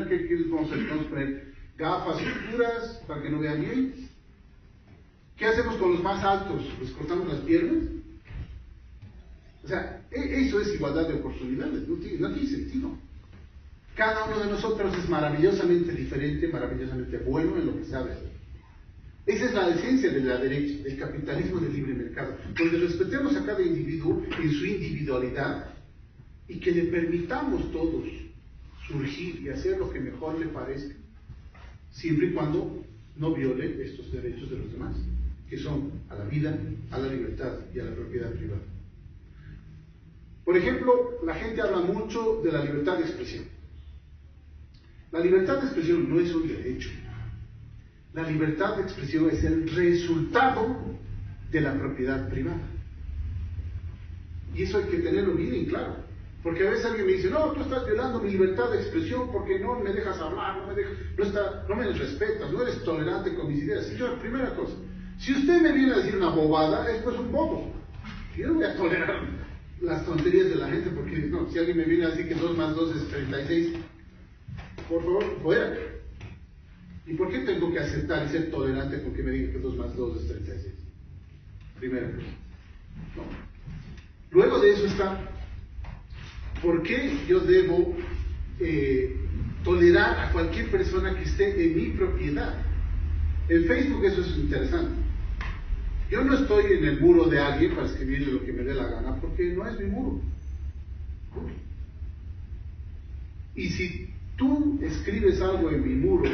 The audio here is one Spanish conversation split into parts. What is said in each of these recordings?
imaginar que vamos a poner gafas oscuras para que no vean bien. ¿Qué hacemos con los más altos? ¿Les cortamos las piernas? O sea, eso es igualdad de oportunidades, no tiene sentido. Cada uno de nosotros es maravillosamente diferente, maravillosamente bueno en lo que sabe hacer. Esa es la esencia de la derecha, del capitalismo del libre mercado, donde respetemos a cada individuo en su individualidad y que le permitamos todos surgir y hacer lo que mejor le parezca, siempre y cuando no viole estos derechos de los demás, que son a la vida, a la libertad y a la propiedad privada. Por ejemplo, la gente habla mucho de la libertad de expresión. La libertad de expresión no es un derecho. La libertad de expresión es el resultado de la propiedad privada. Y eso hay que tenerlo bien en claro. Porque a veces alguien me dice, no, tú estás violando mi libertad de expresión porque no me dejas hablar, no me respetas, no eres tolerante con mis ideas. Y yo, primera cosa, si usted me viene a decir una bobada, esto es un bobo. Yo no voy a tolerar las tonterías de la gente porque, no, si alguien me viene a decir que 2 más 2 es 36, por favor, fuera. ¿Y por qué tengo que aceptar y ser tolerante con que me diga que 2 más 2 es 36? Primera cosa. No. Luego de eso está, ¿por qué yo debo tolerar a cualquier persona que esté en mi propiedad? En Facebook eso es interesante. Yo no estoy en el muro de alguien para escribirle lo que me dé la gana, porque no es mi muro. Y si tú escribes algo en mi muro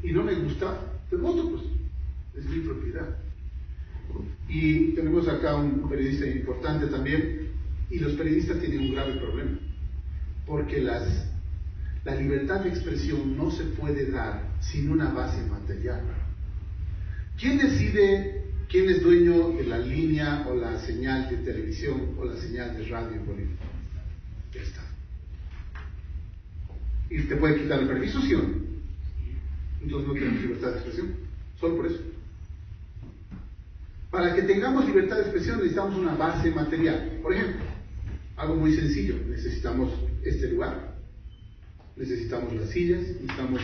y no me gusta, te voto, pues, es mi propiedad. Y tenemos acá un periodista importante también, y los periodistas tienen un grave problema, porque la libertad de expresión no se puede dar sin una base material. ¿Quién decide quién es dueño de la línea o la señal de televisión o la señal de radio en Bolivia? El Estado. ¿Y te puede quitar el permiso, sí o no? Entonces no tenemos libertad de expresión, solo por eso. Para que tengamos libertad de expresión necesitamos una base material. Por ejemplo, algo muy sencillo, necesitamos este lugar, necesitamos las sillas, necesitamos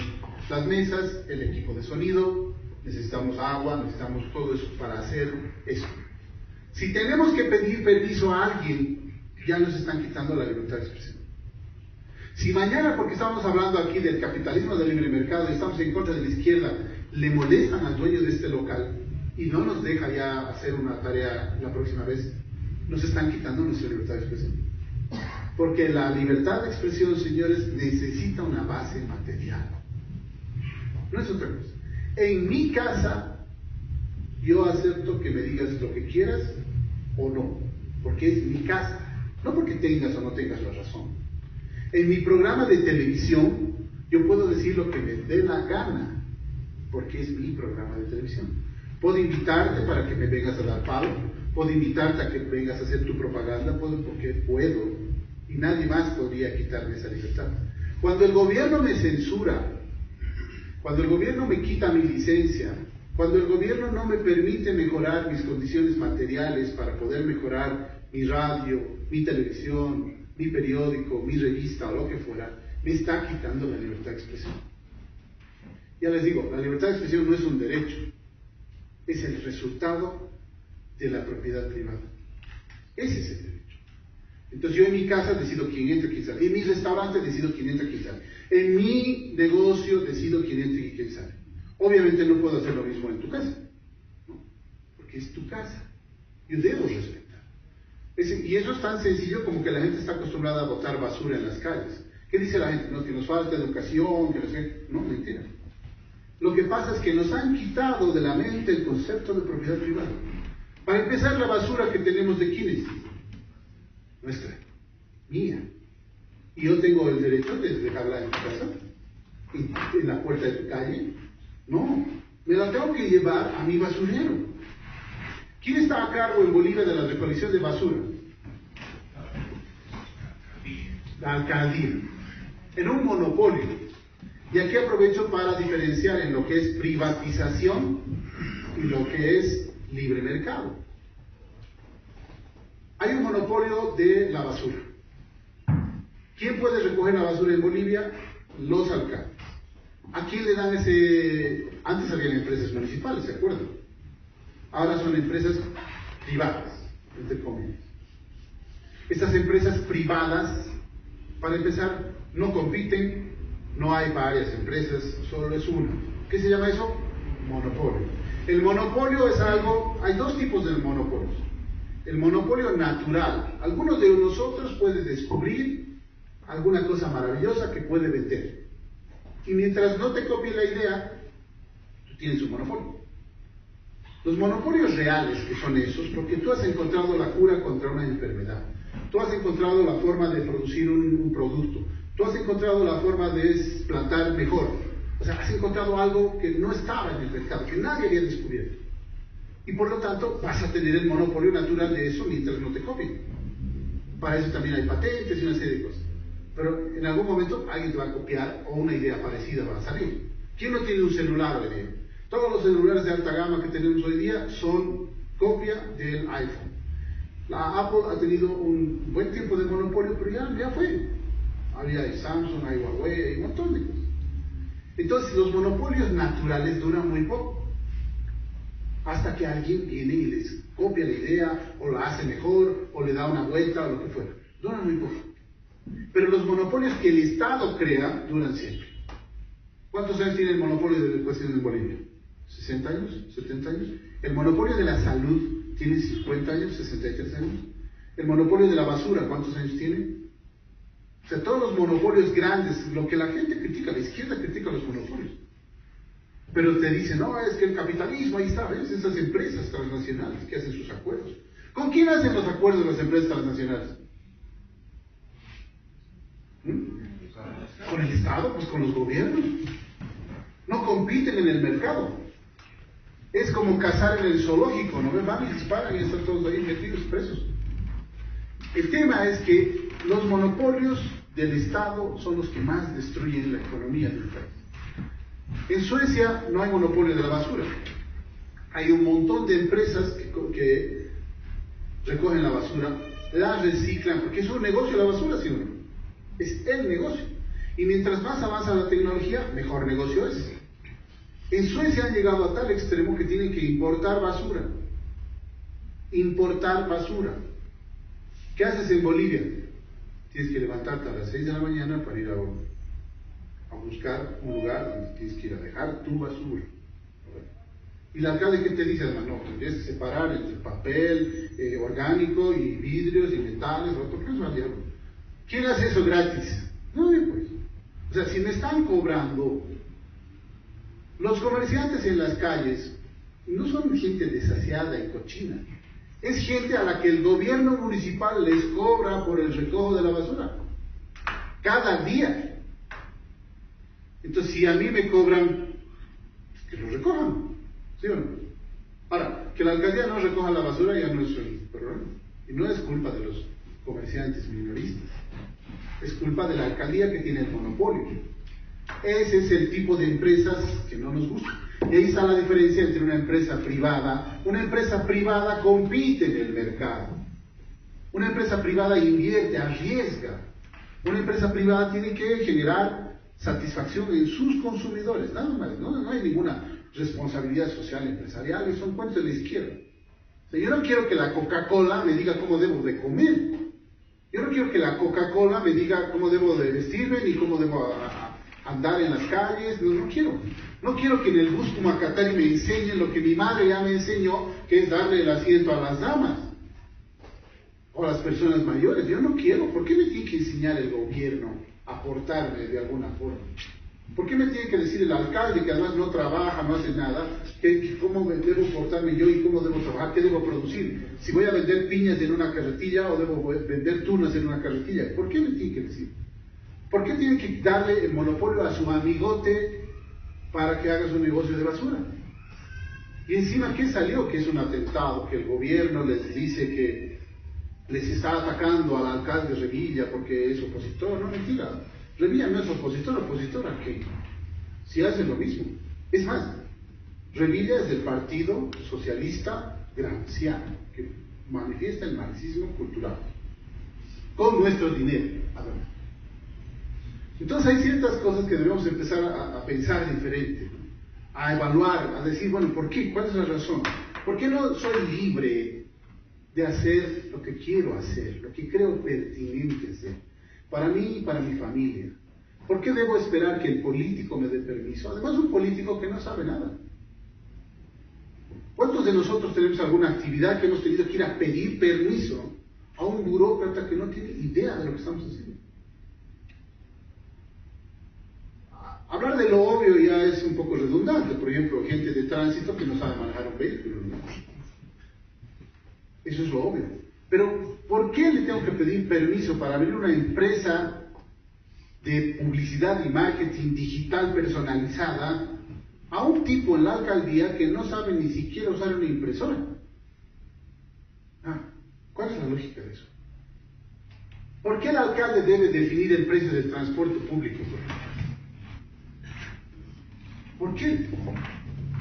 las mesas, el equipo de sonido, necesitamos agua, necesitamos todo eso para hacer eso. Si tenemos que pedir permiso a alguien, ya nos están quitando la libertad de expresión. Si mañana, porque estamos hablando aquí del capitalismo del libre mercado y estamos en contra de la izquierda, le molestan al dueño de este local y no nos deja ya hacer una tarea la próxima vez, nos están quitando nuestra libertad de expresión. Porque la libertad de expresión, señores, necesita una base material. No es otra cosa. En mi casa, yo acepto que me digas lo que quieras o no, porque es mi casa, no porque tengas o no tengas la razón. En mi programa de televisión, yo puedo decir lo que me dé la gana, porque es mi programa de televisión. Puedo invitarte para que me vengas a dar palo, puedo invitarte a que vengas a hacer tu propaganda, porque puedo, y nadie más podría quitarme esa libertad. Cuando el gobierno me censura, cuando el gobierno me quita mi licencia, cuando el gobierno no me permite mejorar mis condiciones materiales para poder mejorar mi radio, mi televisión, mi periódico, mi revista o lo que fuera, me está quitando la libertad de expresión. Ya les digo, la libertad de expresión no es un derecho, es el resultado de la propiedad privada. Ese es el derecho. Entonces yo en mi casa decido quién entra y quién sale. En mi restaurante decido quién entra y quién sale. En mi negocio decido quién entra y quién sale. Obviamente no puedo hacer lo mismo en tu casa, ¿no? Porque es tu casa. Yo debo respetar. Y eso es tan sencillo como que la gente está acostumbrada a botar basura en las calles. ¿Qué dice la gente? No, que nos falta educación, que no sé. No, mentira. Lo que pasa es que nos han quitado de la mente el concepto de propiedad privada. Para empezar, la basura que tenemos, ¿de quién es? Nuestra, mía. Y yo tengo el derecho de dejarla en tu casa, en la puerta de tu calle. No, me la tengo que llevar a mi basurero. ¿Quién está a cargo en Bolivia de la recolección de basura? La alcaldía. En un monopolio. Y aquí aprovecho para diferenciar en lo que es privatización y lo que es libre mercado. Hay un monopolio de la basura. ¿Quién puede recoger la basura en Bolivia? Los alcaldes. ¿A quién le dan ese...? Antes habían empresas municipales, ¿se acuerdan? Ahora son empresas privadas, entre comillas. Estas empresas privadas, para empezar, no compiten, no hay varias empresas, solo es una. ¿Qué se llama eso? Monopolio. El monopolio es algo, hay dos tipos de monopolios. El monopolio natural. Algunos de nosotros puede descubrir alguna cosa maravillosa que puede vender. Y mientras no te copie la idea, tú tienes un monopolio. Los monopolios reales, que son esos, porque tú has encontrado la cura contra una enfermedad. Tú has encontrado la forma de producir un producto. Tú has encontrado la forma de plantar mejor. O sea, has encontrado algo que no estaba en el mercado, que nadie había descubierto. Y por lo tanto, vas a tener el monopolio natural de eso mientras no te copien. Para eso también hay patentes y una serie de cosas. Pero en algún momento alguien te va a copiar o una idea parecida va a salir. ¿Quién no tiene un celular hoy día? Todos los celulares de alta gama que tenemos hoy día son copia del iPhone. La Apple ha tenido un buen tiempo de monopolio, pero ya fue. Había Samsung, hay Huawei, hay un montón de cosas. Entonces los monopolios naturales duran muy poco. Hasta que alguien viene y les copia la idea, o la hace mejor, o le da una vuelta, o lo que fuera. Duran muy poco. Pero los monopolios que el Estado crea duran siempre. ¿Cuántos años tiene el monopolio de la educación en Bolivia? ¿60 años? ¿70 años? El monopolio de la salud tiene 50 años, 63 años. El monopolio de la basura, ¿cuántos años tiene? O sea, todos los monopolios grandes, lo que la gente critica, la izquierda critica los monopolios. Pero te dicen, no, es que el capitalismo, ahí está, ¿ves? Esas empresas transnacionales que hacen sus acuerdos. ¿Con quién hacen los acuerdos las empresas transnacionales? ¿Con el Estado? Pues con los gobiernos. No compiten en el mercado. Es como cazar en el zoológico, ¿no? Van y disparan y están todos ahí metidos presos. El tema es que los monopolios del Estado son los que más destruyen la economía del país. En Suecia no hay monopolio de la basura. Hay un montón de empresas que recogen la basura, la reciclan, porque es un negocio la basura, ¿sí o no? Es el negocio. Y mientras más avanza la tecnología, mejor negocio es. En Suecia han llegado a tal extremo que tienen que importar basura. Importar basura. ¿Qué haces en Bolivia? Tienes que levantarte a las 6 de la mañana para ir a buscar un lugar donde tienes que ir a dejar tu basura. Y el alcalde, ¿qué te dice? Además, no, tienes que separar entre papel orgánico y vidrios y metales, ¿por qué no es diablo? ¿Quién hace eso gratis? No, pues. O sea, si me están cobrando, los comerciantes en las calles no son gente desasiada y cochina. Es gente a la que el gobierno municipal les cobra por el recojo de la basura. Cada día. Entonces, si a mí me cobran, que lo recojan. ¿Sí o no? Ahora, que la alcaldía no recoja la basura ya no es el problema. Y no es culpa de los comerciantes minoristas. Es culpa de la alcaldía que tiene el monopolio. Ese es el tipo de empresas que no nos gustan. Y ahí está la diferencia entre una empresa privada. Una empresa privada compite en el mercado. Una empresa privada invierte, arriesga. Una empresa privada tiene que generar satisfacción en sus consumidores, nada más. No hay ninguna responsabilidad social empresarial, son cuentos de la izquierda. O sea, yo no quiero que la Coca-Cola me diga cómo debo de comer. Yo no quiero que la Coca-Cola me diga cómo debo de vestirme ni cómo debo andar en las calles. No quiero. No quiero que en el bus Pumacatari me enseñen lo que mi madre ya me enseñó, que es darle el asiento a las damas o a las personas mayores. Yo no quiero. ¿Por qué me tiene que enseñar el gobierno a portarme de alguna forma? ¿Por qué me tiene que decir el alcalde, que además no trabaja, no hace nada, que cómo debo portarme yo y cómo debo trabajar, qué debo producir? Si voy a vender piñas en una carretilla o debo vender tunas en una carretilla. ¿Por qué me tiene que decir? ¿Por qué tiene que darle el monopolio a su amigote para que haga su negocio de basura? Y encima, ¿qué salió? Que es un atentado, que el gobierno les dice que les está atacando al alcalde Revilla porque es opositor. No, mentira. Revilla no es opositor a qué. Si hace lo mismo. Es más, Revilla es del Partido Socialista Gramsciano, que manifiesta el marxismo cultural. Con nuestro dinero, además. Entonces hay ciertas cosas que debemos empezar a pensar diferente, ¿no? A evaluar, a decir, bueno, ¿por qué? ¿Cuál es la razón? ¿Por qué no soy libre de hacer lo que quiero hacer, lo que creo pertinente hacer, para mí y para mi familia? ¿Por qué debo esperar que el político me dé permiso? Además, un político que no sabe nada. ¿Cuántos de nosotros tenemos alguna actividad que hemos tenido que ir a pedir permiso a un burócrata que no tiene idea de lo que estamos haciendo? Hablar de lo obvio ya es un poco redundante. Por ejemplo, gente de tránsito que no sabe manejar un vehículo, ¿no? Eso es lo obvio. Pero, ¿por qué le tengo que pedir permiso para abrir una empresa de publicidad y marketing digital personalizada a un tipo en la alcaldía que no sabe ni siquiera usar una impresora? ¿Cuál es la lógica de eso? ¿Por qué el alcalde debe definir el precio del transporte público? ¿Por qué?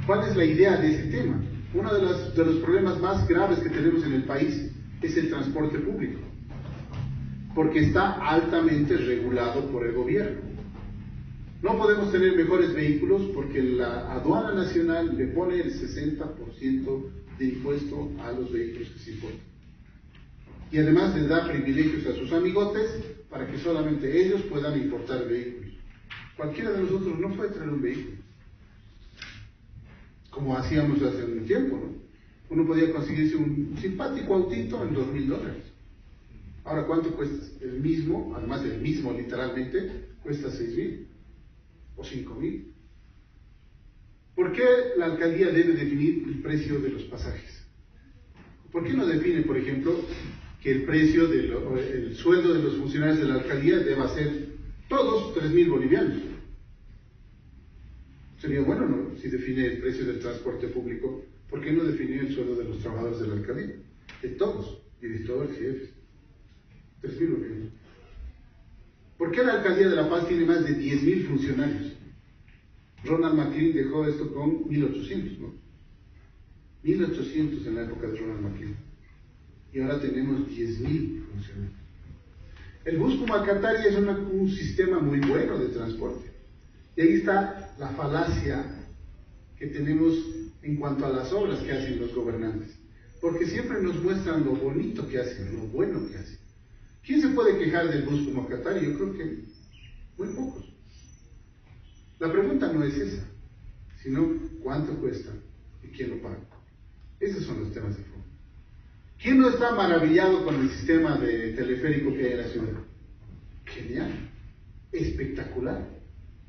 ¿Cuál es la idea de ese tema? Uno de los problemas más graves que tenemos en el país es el transporte público, porque está altamente regulado por el gobierno. No podemos tener mejores vehículos porque la aduana nacional le pone el 60% de impuesto a los vehículos que se importan. Y además les da privilegios a sus amigotes para que solamente ellos puedan importar vehículos. Cualquiera de nosotros no puede traer un vehículo, como hacíamos hace un tiempo, ¿no? Uno podía conseguirse un simpático autito en $2,000. Ahora, ¿cuánto cuesta? El mismo, además el mismo literalmente, cuesta 6,000 o 5,000. ¿Por qué la alcaldía debe definir el precio de los pasajes? ¿Por qué no define, por ejemplo, que el precio el sueldo de los funcionarios de la alcaldía deba ser todos 3,000 bolivianos? Sería bueno, ¿no? Si define el precio del transporte público, ¿por qué no define el sueldo de los trabajadores de la alcaldía? De todos, directores, jefes. 3,000 bolivianos. ¿Por qué la alcaldía de La Paz tiene más de 10,000 funcionarios? Ronald McLean dejó esto con 1,800, ¿no? 1,800 en la época de Ronald McLean. Y ahora tenemos 10,000 funcionarios. El bus Pumacataria es un sistema muy bueno de transporte. Y ahí está la falacia que tenemos en cuanto a las obras que hacen los gobernantes. Porque siempre nos muestran lo bonito que hacen, lo bueno que hacen. ¿Quién se puede quejar del bus Pumacataria? Yo creo que muy pocos. La pregunta no es esa, sino cuánto cuesta y quién lo paga. Esos son los temas de fondo. ¿Quién no está maravillado con el sistema de teleférico que hay en la ciudad? Genial, espectacular,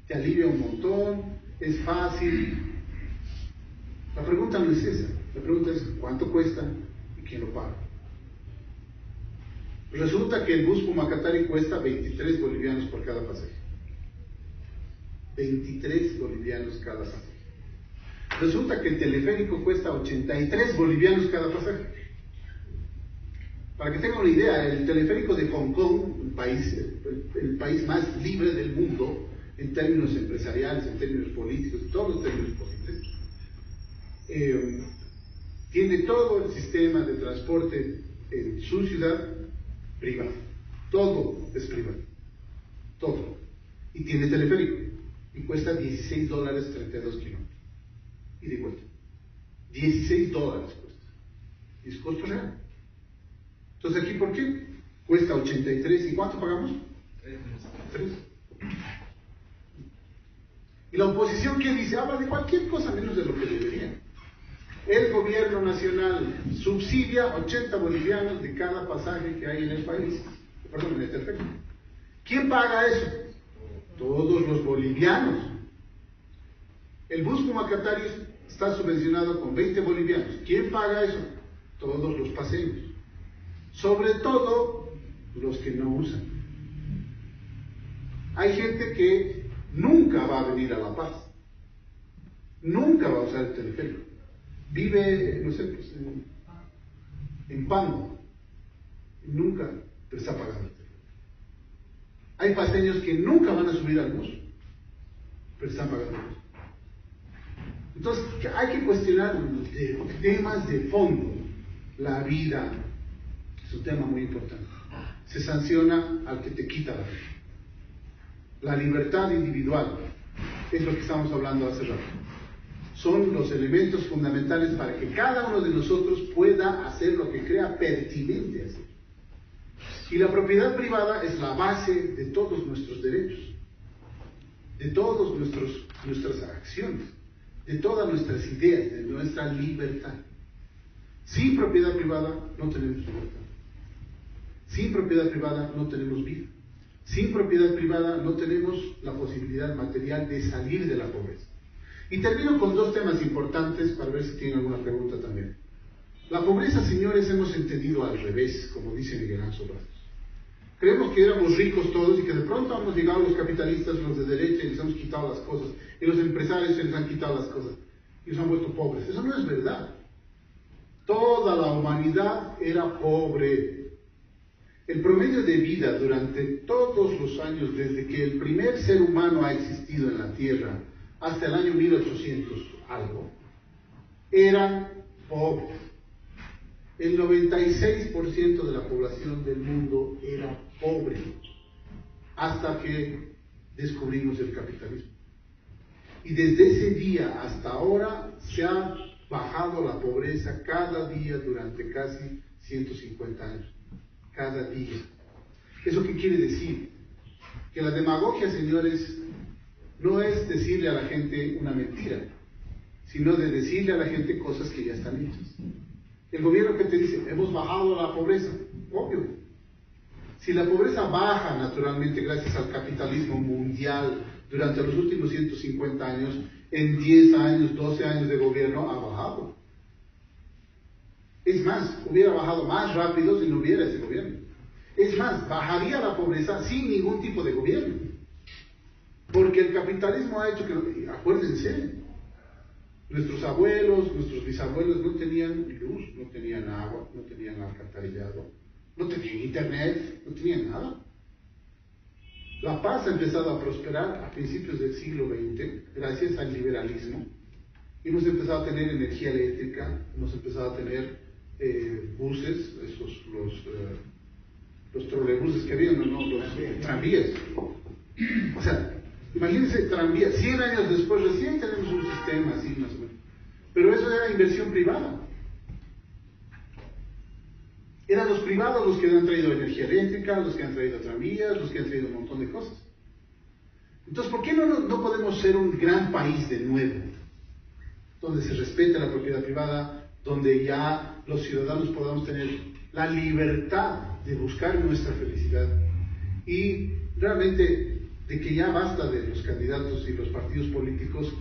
te alivia un montón, es fácil. La pregunta no es esa, la pregunta es cuánto cuesta y quién lo paga. Resulta que el bus Pumacataria cuesta 23 bolivianos por cada pasaje. 23 bolivianos cada pasaje. Resulta que el teleférico cuesta 83 bolivianos cada pasaje. Para que tengan una idea, el teleférico de Hong Kong, el país más libre del mundo, en términos empresariales, en términos políticos, en todos los términos posibles, tiene todo el sistema de transporte en su ciudad privado. Todo es privado. Todo. Y tiene teleférico. Y cuesta $16 32 kilómetros. Y de vuelta. $16 cuesta. Y es costo real. Entonces, ¿aquí por qué? Cuesta 83. ¿Y cuánto pagamos? 3. Y la oposición, ¿qué dice? Habla de cualquier cosa menos de lo que debería. El gobierno nacional subsidia 80 bolivianos de cada pasaje que hay en el país. Perdón, en el teleférico. ¿Quién paga eso? Todos los bolivianos. El bus Pumacataria está subvencionado con 20 bolivianos. ¿Quién paga eso? Todos los paseños. Sobre todo los que no usan. Hay gente que nunca va a venir a La Paz. Nunca va a usar el teleférico. Vive, no sé, pues, en Pango. Nunca, pero está pagando el teleférico. Hay paseños que nunca van a subir al bus, pero están pagando el bus. Entonces, hay que cuestionar temas de fondo. La vida es un tema muy importante. Se sanciona al que te quita la vida. la libertad individual, es lo que estamos hablando hace rato. Son los elementos fundamentales para que cada uno de nosotros pueda hacer lo que crea pertinente hacer. Y la propiedad privada es la base de todos nuestros derechos, de todas nuestras acciones, de todas nuestras ideas, de nuestra libertad. Sin propiedad privada no tenemos libertad. Sin propiedad privada no tenemos vida. Sin propiedad privada no tenemos la posibilidad material de salir de la pobreza. Y termino con dos temas importantes para ver si tienen alguna pregunta también. La pobreza, señores, hemos entendido al revés, como dice Miguel Ángel Brazos. Creemos que éramos ricos todos y que de pronto hemos llegado los capitalistas, los de derecha, y les hemos quitado las cosas. Y los empresarios se les han quitado las cosas. Y nos han vuelto pobres. Eso no es verdad. Toda la humanidad era pobre. El promedio de vida durante todos los años, desde que el primer ser humano ha existido en la Tierra, hasta el año 1800 algo, eran pobres. El 96% de la población del mundo era pobre, hasta que descubrimos el capitalismo. Y desde ese día hasta ahora se ha bajado la pobreza cada día durante casi 150 años. Cada día. ¿Eso qué quiere decir? Que la demagogia, señores, no es decirle a la gente una mentira, sino de decirle a la gente cosas que ya están hechas. El gobierno que te dice, hemos bajado la pobreza, obvio. Si la pobreza baja naturalmente gracias al capitalismo mundial durante los últimos 150 años, en 10 años, 12 años de gobierno ha bajado. Es más, hubiera bajado más rápido si no hubiera ese gobierno. Es más, bajaría la pobreza sin ningún tipo de gobierno. Porque el capitalismo ha hecho que, acuérdense, nuestros abuelos, nuestros bisabuelos no tenían luz, no tenían agua, no tenían alcantarillado, no tenían internet, no tenían nada. La paz ha empezado a prosperar a principios del siglo XX gracias al liberalismo. Hemos empezado a tener energía eléctrica, hemos empezado a tener buses, los trolebuses que habían, no, los tranvías. O sea, imagínense tranvías, 100 años después recién tenemos un sistema así más o menos. Pero eso era inversión privada. Eran los privados los que han traído energía eléctrica, los que han traído tranvías, los que han traído un montón de cosas. Entonces, ¿por qué no podemos ser un gran país de nuevo? Donde se respete la propiedad privada, donde ya los ciudadanos podamos tener la libertad de buscar nuestra felicidad y realmente de que ya basta de los candidatos y los partidos políticos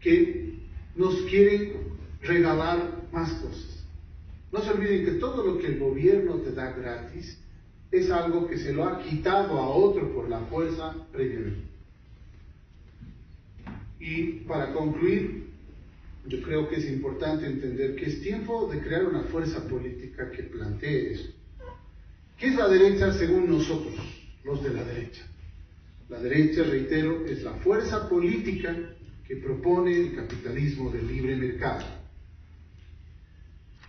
que nos quieren regalar más cosas. No se olviden que todo lo que el gobierno te da gratis es algo que se lo ha quitado a otro por la fuerza previamente. Y para concluir, yo creo que es importante entender que es tiempo de crear una fuerza política que plantee eso. ¿Qué es la derecha según nosotros, los de la derecha? La derecha, reitero, es la fuerza política que propone el capitalismo del libre mercado.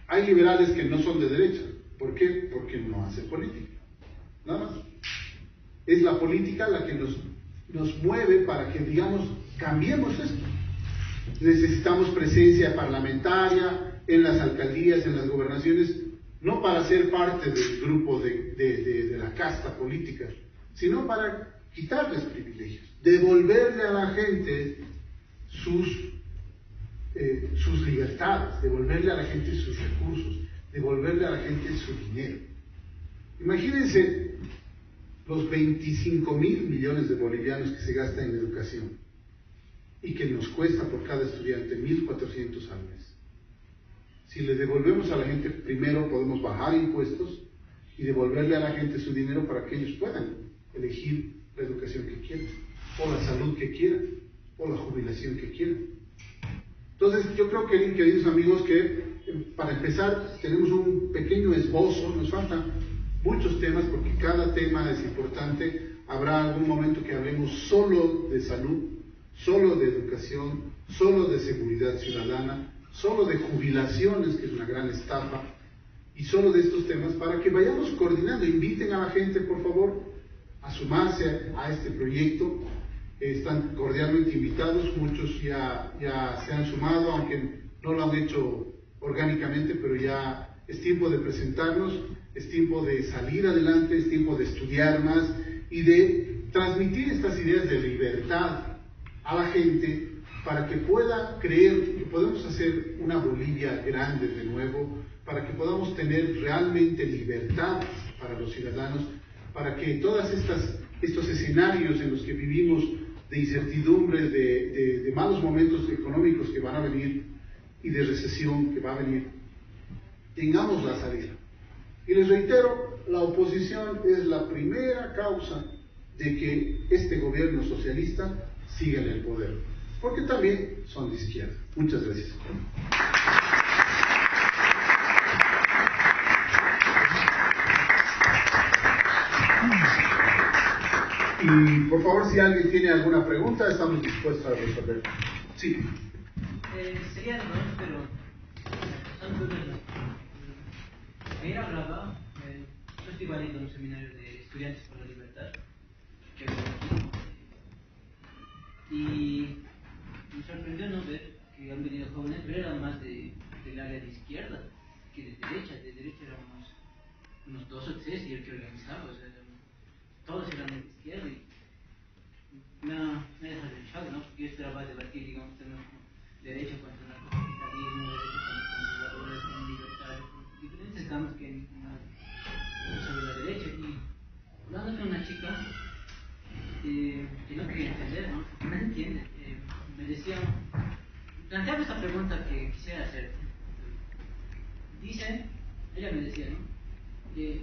Hay liberales que no son de derecha. ¿Por qué? Porque no hacen política. Nada más. Es la política la que nos mueve para que, digamos, cambiemos esto. Necesitamos presencia parlamentaria en las alcaldías, en las gobernaciones, no para ser parte del grupo de la casta política, sino para quitarles privilegios, devolverle a la gente sus libertades, devolverle a la gente sus recursos, devolverle a la gente su dinero. Imagínense los 25.000 millones de bolivianos que se gastan en educación y que nos cuesta por cada estudiante 1.400 al mes. Si le devolvemos a la gente, primero podemos bajar impuestos y devolverle a la gente su dinero para que ellos puedan elegir la educación que quieran, o la salud que quieran, o la jubilación que quieran. Entonces, yo creo que, queridos amigos, que para empezar tenemos un pequeño esbozo, nos faltan muchos temas porque cada tema es importante. Habrá algún momento que hablemos solo de salud, solo de educación, solo de seguridad ciudadana, solo de jubilaciones, que es una gran estafa, y solo de estos temas para que vayamos coordinando. Inviten a la gente, por favor, a sumarse a este proyecto están cordialmente invitados, muchos ya se han sumado, aunque no lo han hecho orgánicamente, pero ya es tiempo de presentarnos, es tiempo de salir adelante, es tiempo de estudiar más y de transmitir estas ideas de libertad a la gente para que pueda creer que podemos hacer una Bolivia grande de nuevo, para que podamos tener realmente libertad para los ciudadanos, para que todos estos escenarios en los que vivimos de incertidumbre, de malos momentos económicos que van a venir y de recesión que va a venir, tengamos la salida. Y les reitero, la oposición es la primera causa de que este gobierno socialista siga en el poder, porque también son de izquierda. Muchas gracias. Y por favor, si alguien tiene alguna pregunta, estamos dispuestos a resolver. Sí. Sería dos, pero son dudas. Ayer hablaba, yo estoy valiendo un seminario de estudiantes por la libertad, y me sorprendió no ver que han venido jóvenes, pero eran más del área de izquierda que de derecha. De derecha éramos unos 2 o 3 y el que organizaba, o sea, todos eran de izquierda y me ha dejado en shock, ¿no? Porque yo esperaba debatir, digamos, temas como derecha contra el narcocapitalismo, derecha contra el conservador, con libertad, diferentes campos que sobre la derecha. Y hablando con una chica que no quería entender, ¿no? Porque no entiende, me decía, planteaba esta pregunta que quisiera hacer. Ella me decía, ¿no? Que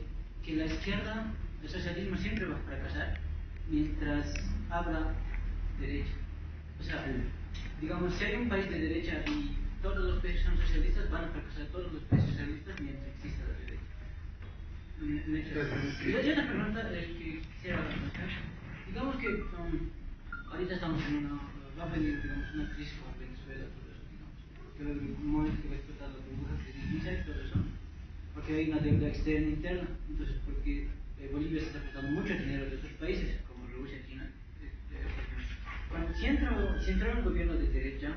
la izquierda, el socialismo siempre va a fracasar mientras habla derecha. O sea, digamos, si hay un país de derecha y todos los países son socialistas, van a fracasar todos los países socialistas mientras exista la derecha. Y otra pregunta que quisiera hacer, digamos que ahorita estamos en va a venir, digamos, una crisis como Venezuela, todo eso, digamos, que va a venir un momento que va a explotar la burbuja crediticia y todo eso, porque hay una deuda externa e interna. Entonces, porque Bolivia se está prestando mucho dinero de otros países, como Rusia, China. Si entra un gobierno de derecha,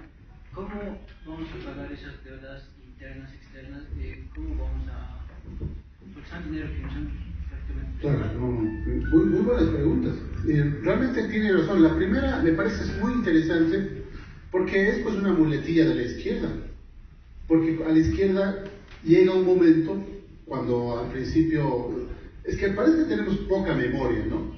¿cómo vamos a pagar esas deudas internas, externas? ¿Cómo vamos a...? Porque son dinero que no son prácticamente... Claro, muy buenas preguntas. Realmente tiene razón. La primera me parece muy interesante porque es pues una muletilla de la izquierda. Porque a la izquierda llega un momento cuando al principio... Es que parece que tenemos poca memoria, ¿no?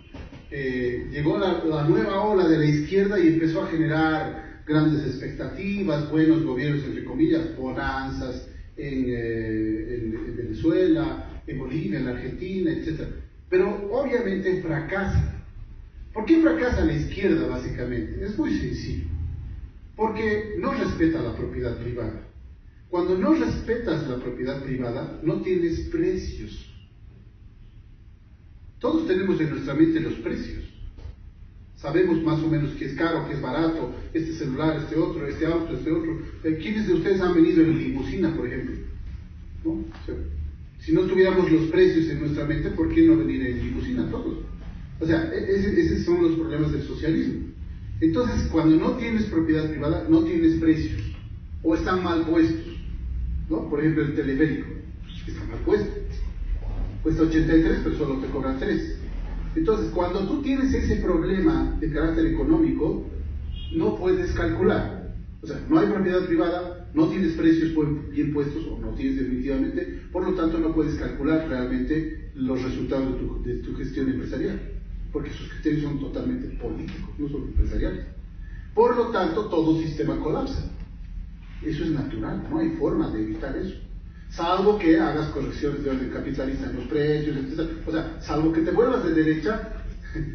Llegó la nueva ola de la izquierda y empezó a generar grandes expectativas, buenos gobiernos, entre comillas, bonanzas en Venezuela, en Bolivia, en Argentina, etc. Pero obviamente fracasa. ¿Por qué fracasa la izquierda, básicamente? Es muy sencillo. Porque no respeta la propiedad privada. Cuando no respetas la propiedad privada, no tienes precios. Todos tenemos en nuestra mente los precios. Sabemos más o menos qué es caro, qué es barato, este celular, este otro, este auto, este otro. ¿Quiénes de ustedes han venido en limusina, por ejemplo? ¿No? O sea, si no tuviéramos los precios en nuestra mente, ¿por qué no venir en limusina todos? O sea, esos son los problemas del socialismo. Entonces, cuando no tienes propiedad privada, no tienes precios, o están mal puestos, ¿no? Por ejemplo, el teleférico, está mal puesto. Cuesta 83, pero solo te cobran 3. Entonces, cuando tú tienes ese problema de carácter económico, no puedes calcular. O sea, no hay propiedad privada, no tienes precios bien puestos, o no tienes definitivamente, por lo tanto no puedes calcular realmente los resultados de tu gestión empresarial, porque sus criterios son totalmente políticos, no son empresariales. Por lo tanto, todo sistema colapsa. Eso es natural, no hay forma de evitar eso. Salvo que hagas correcciones de orden capitalista en los precios, etc. O sea, salvo que te vuelvas de derecha,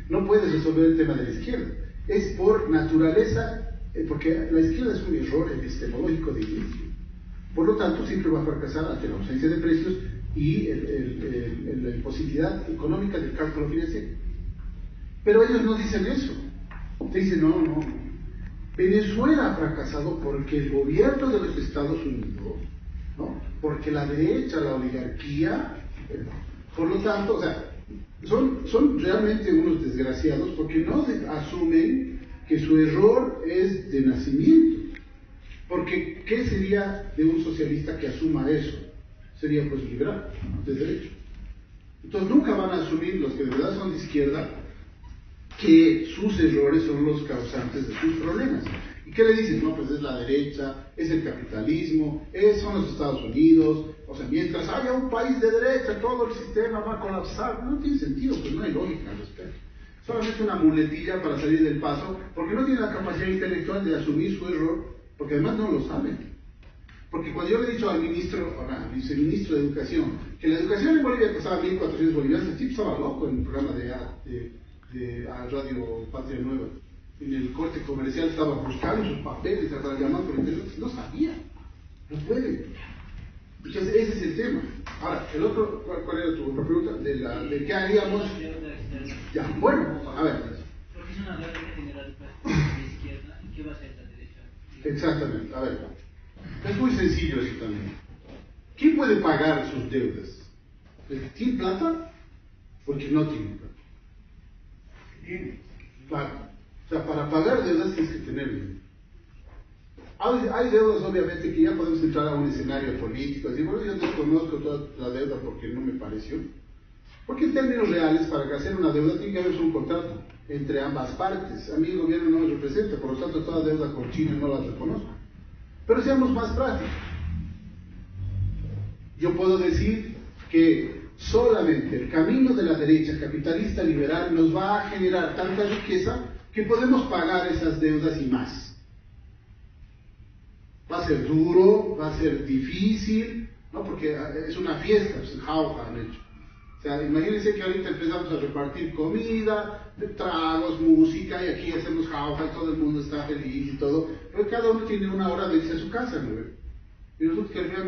no puedes resolver el tema de la izquierda. Es por naturaleza, porque la izquierda es un error epistemológico de inicio. Por lo tanto, siempre va a fracasar ante la ausencia de precios y la imposibilidad económica del cálculo financiero. Pero ellos no dicen eso. Te dicen, no. Venezuela ha fracasado porque el gobierno de los Estados Unidos, ¿no? Porque la derecha, la oligarquía, por lo tanto, o sea, son realmente unos desgraciados porque no asumen que su error es de nacimiento. Porque, ¿qué sería de un socialista que asuma eso? Sería pues liberal, de derecho. Entonces nunca van a asumir los que de verdad son de izquierda que sus errores son los causantes de sus problemas. ¿Y qué le dicen? No, pues es la derecha, es el capitalismo, son los Estados Unidos. O sea, mientras haya un país de derecha, todo el sistema va a colapsar. No tiene sentido, pues no hay lógica al respecto. Solamente una muletilla para salir del paso, porque no tiene la capacidad intelectual de asumir su error, porque además no lo saben. Porque cuando yo le he dicho al viceministro de Educación, que la educación en Bolivia costaba 1.400 bolivianos, el tipo estaba loco en el programa de Radio Patria Nueva. En el corte comercial estaba buscando sus papeles, trataba de llamar por internet, no sabía, no puede. Entonces ese es el tema. Ahora, el otro, ¿cuál era tu otra pregunta? De qué haríamos. Ya, bueno, a ver. Porque es una deuda general para la izquierda, ¿y qué va a hacer la derecha? Exactamente, a ver. Es muy sencillo eso también. ¿Quién puede pagar sus deudas? ¿El que tiene plata o el que no tiene plata? Tiene. Claro. O sea, para pagar deudas tienes que tener dinero. Hay deudas, obviamente, que ya podemos entrar a un escenario político. Decir, bueno, yo desconozco toda la deuda porque no me pareció. Porque en términos reales, para que hacer una deuda tiene que haber un contrato entre ambas partes. A mí el gobierno no me representa, por lo tanto toda deuda con China no la reconozco. Pero seamos más prácticos. Yo puedo decir que solamente el camino de la derecha capitalista liberal nos va a generar tanta riqueza que podemos pagar esas deudas y más. Va a ser duro, va a ser difícil, ¿no? Porque es una fiesta, pues, jauja han hecho. O sea, imagínense que ahorita empezamos a repartir comida, tragos, música, y aquí hacemos jauja y todo el mundo está feliz y todo, pero cada uno tiene una hora de irse a su casa, ¿no? Y nosotros que al final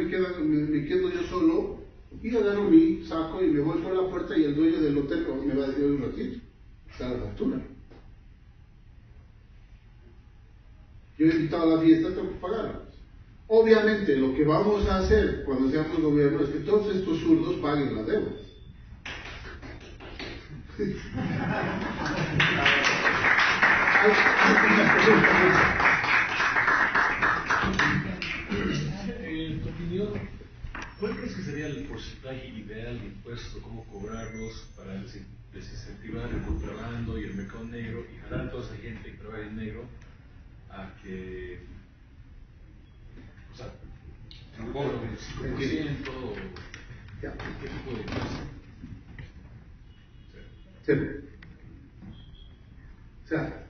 me quedo yo solo, y agarro mi saco y me voy por la puerta y el dueño del hotel me va a decir un ratito, está la factura. Yo he invitado a la fiesta, tengo que pagarla. Obviamente, lo que vamos a hacer cuando seamos gobierno es que todos estos zurdos paguen la deuda. En tu opinión, ¿cuál crees que sería el porcentaje ideal de impuestos, cómo cobrarlos para desincentivar el contrabando y el mercado negro y jalar a toda esa gente que trabaja en negro a que, o sea, un cobro del 5% o qué tipo de impuestos? Sí. O sea,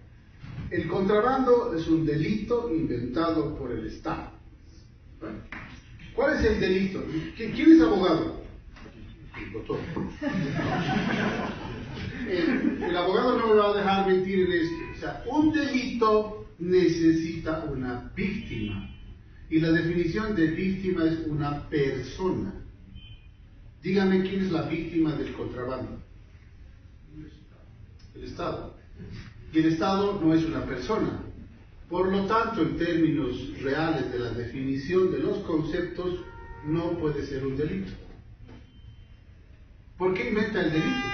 el contrabando es un delito inventado por el Estado. ¿Cuál es el delito? ¿Quién es abogado? El doctor. El abogado no me va a dejar mentir en esto. O sea, un delito necesita una víctima. Y la definición de víctima es una persona. Dígame quién es la víctima del contrabando. El Estado. Y el Estado no es una persona. Por lo tanto, en términos reales de la definición de los conceptos, no puede ser un delito. ¿Por qué inventa el delito?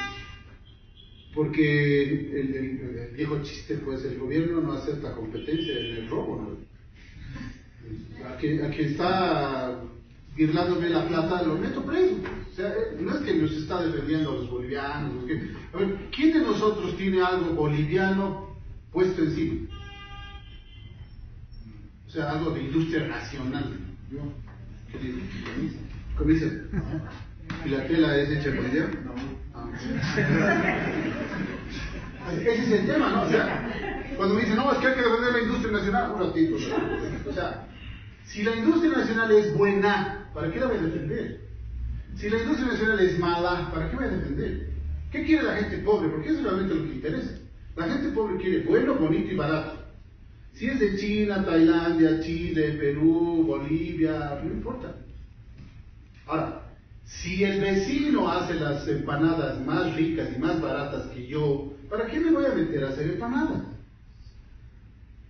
Porque el viejo chiste, pues el gobierno no acepta competencia en el robo, ¿no? A quien está guirlándome la plata lo meto preso. O sea, no es que nos está defendiendo a los bolivianos. A ver, ¿quién de nosotros tiene algo boliviano puesto encima? O sea, algo de industria nacional. ¿Yo? ¿Qué digo? ¿Camisa? ¿Y la tela es hecha en Bolivia? No. Ah. Ese es el tema, ¿no? O sea, cuando me dicen, no, es que hay que defender la industria nacional, un ratito. O sea, si la industria nacional es buena, ¿para qué la voy a defender? Si la industria nacional es mala, ¿para qué voy a defender? ¿Qué quiere la gente pobre? Porque eso es realmente lo que interesa. La gente pobre quiere bueno, bonito y barato. Si es de China, Tailandia, Chile, Perú, Bolivia, no importa. Ahora, si el vecino hace las empanadas más ricas y más baratas que yo, ¿para qué me voy a meter a hacer empanadas?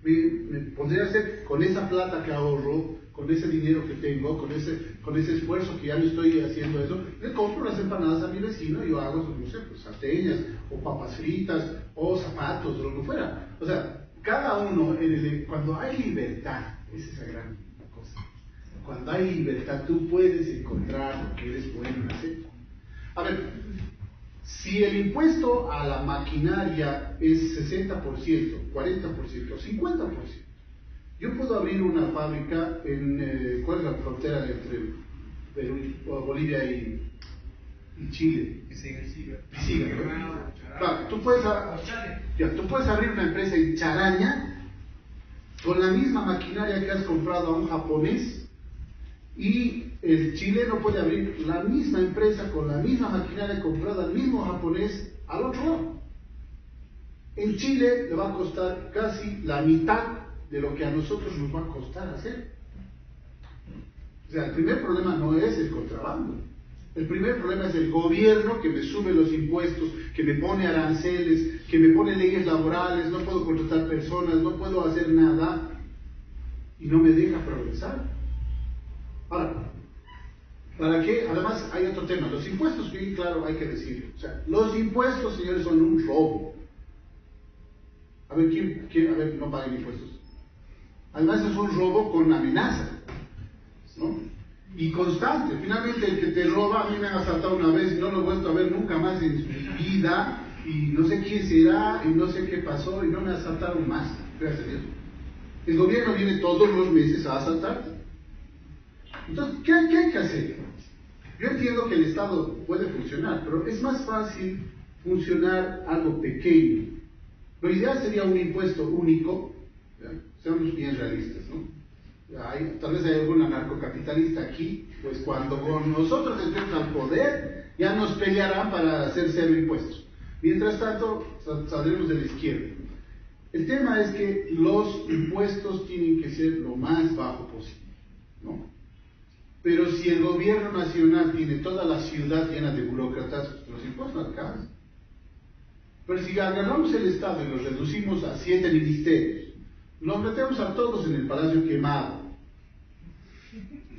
Me pondré a hacer con esa plata que ahorro, con ese dinero que tengo, con ese esfuerzo que ya no estoy haciendo eso, le compro las empanadas a mi vecino y yo hago, no sé, pues salteñas, o papas fritas, o zapatos, o lo que fuera. O sea, cada uno, cuando hay libertad, esa es la gran cosa. Cuando hay libertad, tú puedes encontrar lo que eres bueno en hacer. A ver, si el impuesto a la maquinaria es 60%, 40%, 50%, yo puedo abrir una fábrica en, ¿cuál es la frontera entre Perú, Bolivia y Chile? Pisiga, ¿no? Claro, tú puedes abrir una empresa en Charaña con la misma maquinaria que has comprado a un japonés, y el chileno puede abrir la misma empresa con la misma maquinaria comprada al mismo japonés al otro lado. En Chile le va a costar casi la mitad de lo que a nosotros nos va a costar hacer. O sea, el primer problema no es el contrabando. El primer problema es el gobierno que me sube los impuestos, que me pone aranceles, que me pone leyes laborales, no puedo contratar personas, no puedo hacer nada y no me deja progresar. Ahora, ¿para qué? Además hay otro tema, los impuestos, bien claro, hay que decirlo. O sea, los impuestos, señores, son un robo. A ver, ¿quién a ver, no paguen impuestos? Además es un robo con amenaza, ¿no? Y constante. Finalmente el que te roba, a mí me han asaltado una vez y no lo he vuelto a ver nunca más en mi vida, y no sé quién será, y no sé qué pasó, y no me asaltaron más, gracias a Dios. El gobierno viene todos los meses a asaltarte. Entonces, ¿qué hay que hacer? Yo entiendo que el Estado puede funcionar, pero es más fácil funcionar algo pequeño. Lo ideal sería un impuesto único, ¿ya? Seamos bien realistas, ¿no? Tal vez hay algún anarcocapitalista aquí, pues cuando con nosotros entremos al poder, ya nos pelearán para hacer cero impuestos. Mientras tanto, saldremos de la izquierda. El tema es que los impuestos tienen que ser lo más bajo posible, ¿no? Pero si el gobierno nacional tiene toda la ciudad llena de burócratas, los impuestos no alcanzan. Pero si agarramos el Estado y los reducimos a 7 ministerios, los metemos a todos en el Palacio Quemado,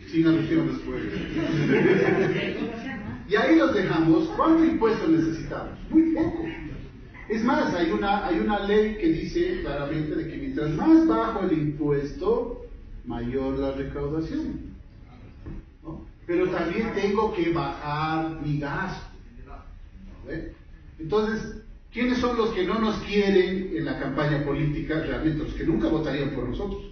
sin alusión después, y ahí los dejamos. ¿Cuánto impuesto necesitamos? Muy poco. Es más, hay una ley que dice claramente de que mientras más bajo el impuesto, mayor la recaudación, ¿no? Pero también tengo que bajar mi gasto, ¿ve? Entonces, ¿quiénes son los que no nos quieren en la campaña política? Realmente los que nunca votarían por nosotros.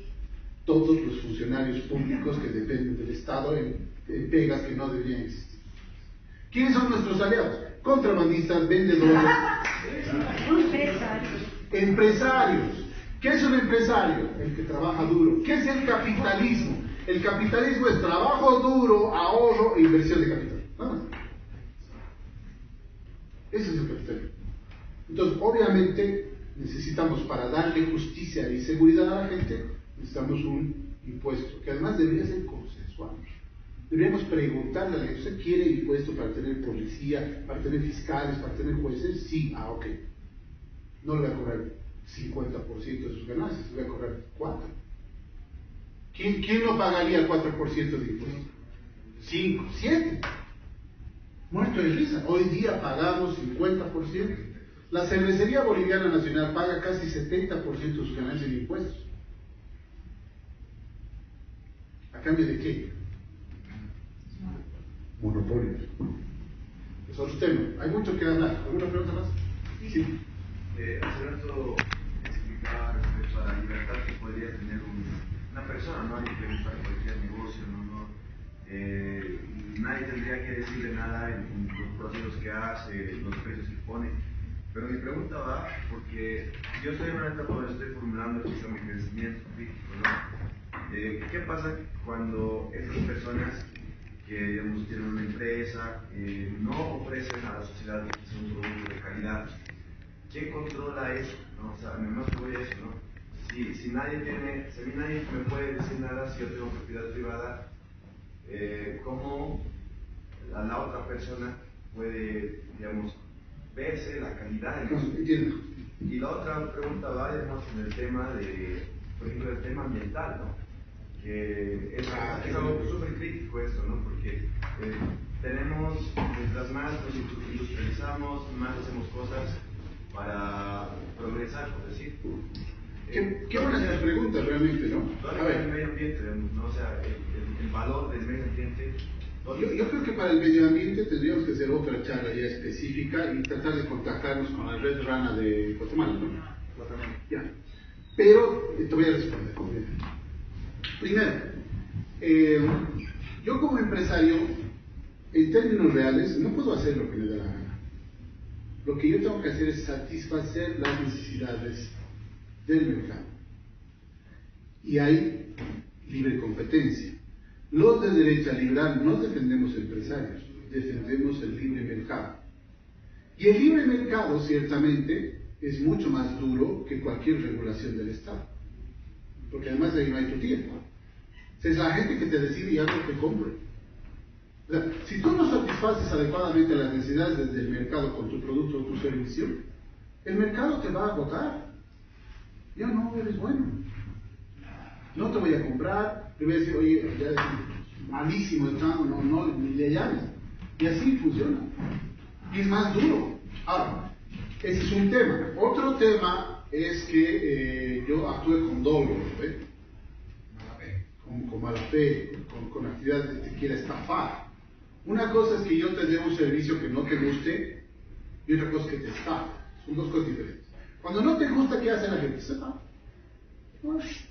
Todos los funcionarios públicos que dependen del Estado en pegas que no deberían existir. ¿Quiénes son nuestros aliados? Contrabandistas, vendedores, empresarios. ¿Qué es un empresario? El que trabaja duro. ¿Qué es el capitalismo? El capitalismo es trabajo duro, ahorro e inversión de capital. ¿No? Ese es el capitalismo. Entonces, obviamente, necesitamos, para darle justicia y seguridad a la gente, necesitamos un impuesto, que además debería ser consensual. Deberíamos preguntarle a la gente: ¿usted quiere impuesto para tener policía, para tener fiscales, para tener jueces? Sí, ok. No le voy a cobrar 50% de sus ganancias, le voy a cobrar 4%. ¿Quién no pagaría 4% de impuesto? 5, 7. Muerto de risa. Hoy día pagamos 50%. La Cervecería Boliviana Nacional paga casi 70% de sus ganancias en impuestos. ¿A cambio de qué? Monopolio. Es otro tema. Hay mucho que hablar. ¿Alguna pregunta más? Sí. Hace rato explicaba respecto a la libertad que podría tener una persona, ¿no? Al implementar cualquier negocio, nadie tendría que decirle nada en los procesos que hace, los precios que pone. Pero mi pregunta va porque yo estoy en una etapa donde estoy formulando quizá mi crecimiento crítico, ¿no? ¿Qué pasa cuando esas personas que, digamos, tienen una empresa no ofrecen a la sociedad un producto de calidad? ¿Quién controla eso? ¿No? O sea, no se voy a eso, ¿no? Si a mí nadie me puede decir nada, si yo tengo propiedad privada, ¿cómo la otra persona puede, digamos, verse la calidad de eso? Entiendo. Y la otra pregunta va, digamos, en el tema de, por ejemplo, el tema ambiental, ¿no? Que es algo súper crítico esto, ¿no? Porque tenemos, mientras más nos industrializamos, más hacemos cosas para progresar, por decir. Qué buenas las preguntas realmente, ¿no? A ver, el medio ambiente, ¿no? O sea, el valor del medio ambiente. Yo creo que para el medio ambiente tendríamos que hacer otra charla ya específica y tratar de contactarnos con la Red Rana de Guatemala, ¿no? Ya. Pero te voy a responder. Primero, yo como empresario, en términos reales, no puedo hacer lo que me da la gana. Lo que yo tengo que hacer es satisfacer las necesidades del mercado. Y hay libre competencia. Los de derecha liberal no defendemos empresarios, defendemos el libre mercado. Y el libre mercado, ciertamente, es mucho más duro que cualquier regulación del Estado. Porque además ahí no hay tu tiempo. Es la gente que te decide y algo que compre. O sea, si tú no satisfaces adecuadamente las necesidades del mercado con tu producto o tu servicio, el mercado te va a agotar. Ya no eres bueno. No te voy a comprar, te voy a decir, oye, ya es malísimo el chamo, no, ni le llames. Y así funciona. Y es más duro. Ahora, ese es un tema. Otro tema es que yo actúe con dolo, ¿eh? Con mala fe, con actividad que te quiera estafar. Una cosa es que yo te dé un servicio que no te guste y otra cosa es que te estafe. Son dos cosas diferentes. Cuando no te gusta, ¿qué hace la gente? Se va.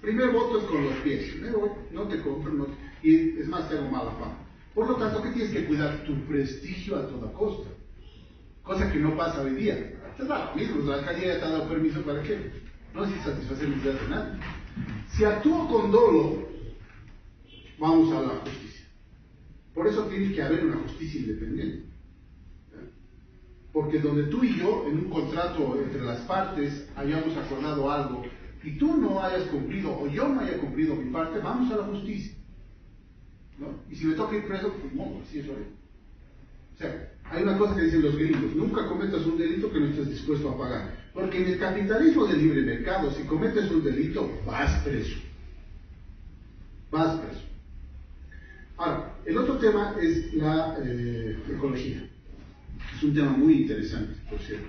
Primer voto es con los pies. Primero no te compro, y es más, te hago mala fama. Por lo tanto, que tienes que cuidar tu prestigio a toda costa. Cosa que no pasa hoy día. Te da lo mismo, la alcaldía ya te ha dado permiso para qué. No es satisfacer necesidades de nadie. Si actúo con dolo, vamos a la justicia. Por eso tiene que haber una justicia independiente. Porque donde tú y yo, en un contrato entre las partes, hayamos acordado algo y tú no hayas cumplido o yo no haya cumplido mi parte, vamos a la justicia, ¿no? Y si me toca ir preso, pues no, así es lo. O sea, hay una cosa que dicen los gringos: nunca cometas un delito que no estés dispuesto a pagar. Porque en el capitalismo del libre mercado, si cometes un delito, vas preso. Vas preso. Ahora, el otro tema es la ecología. Es un tema muy interesante, por cierto.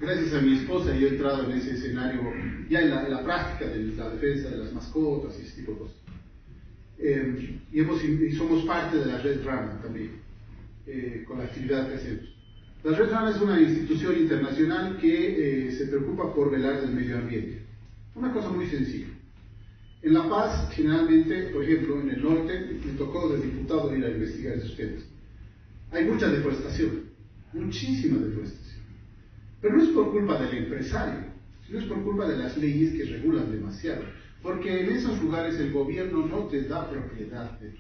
Gracias a mi esposa yo he entrado en ese escenario, ya en la práctica de la defensa de las mascotas y ese tipo de cosas. Y somos parte de la Red Rana también, con la actividad que hacemos. La Red Rana es una institución internacional que se preocupa por velar del medio ambiente. Una cosa muy sencilla. En La Paz, generalmente, por ejemplo, en el norte, me tocó de diputado ir a investigar esos temas. Hay mucha deforestación, muchísima deforestación. Pero no es por culpa del empresario, sino es por culpa de las leyes que regulan demasiado. Porque en esos lugares el gobierno no te da propiedad de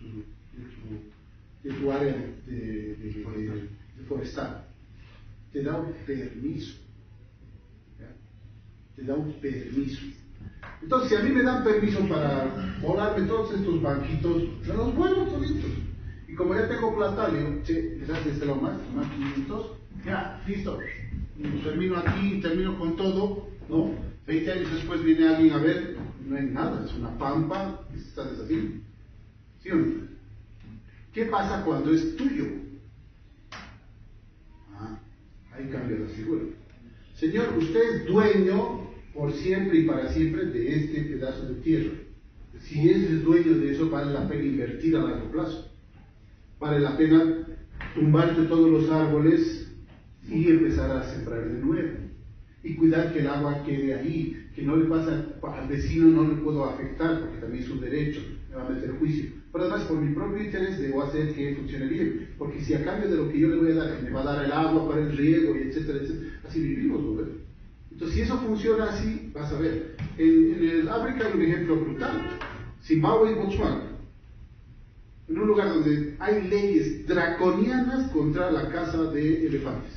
tu área de forestal. Te da un permiso. ¿Ya? Te da un permiso. Entonces, si a mí me dan permiso para volarme todos estos banquitos, yo los vuelvo toditos. Y como ya tengo plata, le digo, che, les haces lo más 500, ya, listo. Termino aquí, termino con todo, ¿no? 20 años después viene alguien a ver, no hay nada, es una pampa que se está deshaciendo. ¿Sí o no? ¿Qué pasa cuando es tuyo? Ahí cambia la figura. Señor, usted es dueño por siempre y para siempre de este pedazo de tierra. Si es dueño de eso, vale la pena invertir a largo plazo. Vale la pena tumbarte todos los árboles y empezar a sembrar de nuevo. Y cuidar que el agua quede ahí, que no le pasa al vecino, no le puedo afectar porque también es un derecho, me va a meter juicio. Pero además, por mi propio interés, debo hacer que funcione bien. Porque si a cambio de lo que yo le voy a dar, me va a dar el agua para el riego, y etcétera, etcétera, así vivimos, ¿no? Entonces, si eso funciona así, vas a ver. En el África hay un ejemplo brutal. Zimbabue y Botswana. En un lugar donde hay leyes draconianas contra la caza de elefantes.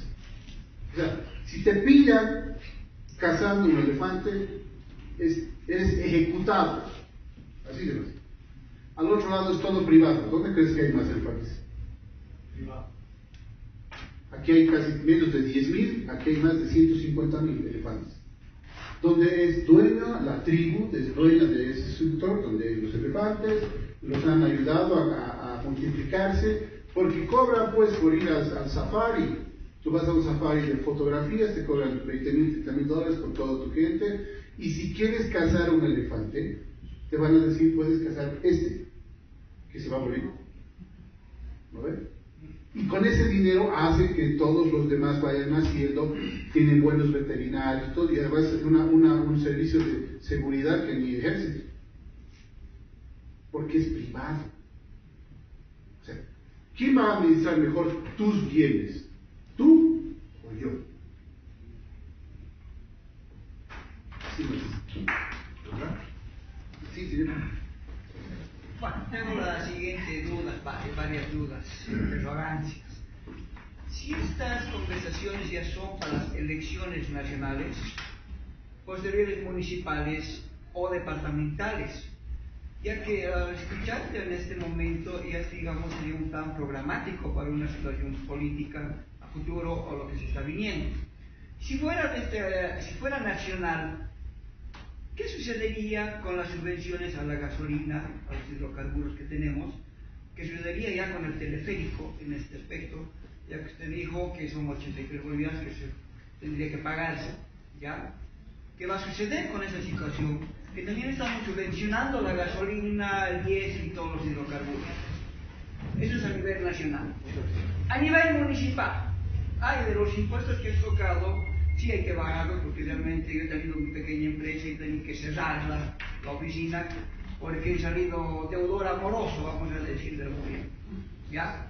O sea, si te pillan cazando un elefante, eres ejecutado. Así de fácil. Al otro lado es todo privado. ¿Dónde crees que hay más elefantes? Privado. Aquí hay casi menos de 10.000, aquí hay más de 150.000 elefantes. Donde es dueña la tribu, es dueña de ese sector, donde los elefantes los han ayudado a multiplicarse, porque cobran pues por ir al safari. Tú vas a un safari de fotografías, te cobran $20,000, $30,000 por toda tu gente, Y si quieres cazar un elefante, te van a decir, puedes cazar este, que se va a morir. ¿No ves? Y con ese dinero hace que todos los demás vayan naciendo, tienen buenos veterinarios, todo, y además un servicio de seguridad que ni ejército. Porque es privado. O sea, ¿quién va a administrar mejor tus bienes? ¿Tú o yo? Sí, ¿verdad? Sí, sí. Bueno, tengo la siguiente duda, varias dudas, interrogancias. Si estas conversaciones ya son para las elecciones nacionales, posteriores municipales o departamentales, ya que al escucharte en este momento ya digamos sería un plan programático para una situación política a futuro o lo que se está viniendo. Si fuera nacional, ¿qué sucedería con las subvenciones a la gasolina, a los hidrocarburos que tenemos? ¿Qué sucedería ya con el teleférico en este aspecto? Ya que usted dijo que son 83 bolivianos que se tendría que pagarse, ¿ya? ¿Qué va a suceder con esa situación? Que también estamos subvencionando la gasolina, el diésel y todos los hidrocarburos. Eso es a nivel nacional. A nivel municipal, hay de los impuestos que he tocado, sí hay que bajarlos, porque realmente yo he tenido una pequeña empresa y he tenido que cerrar la oficina porque he salido deudor amoroso, vamos a decir, del gobierno. ¿Ya?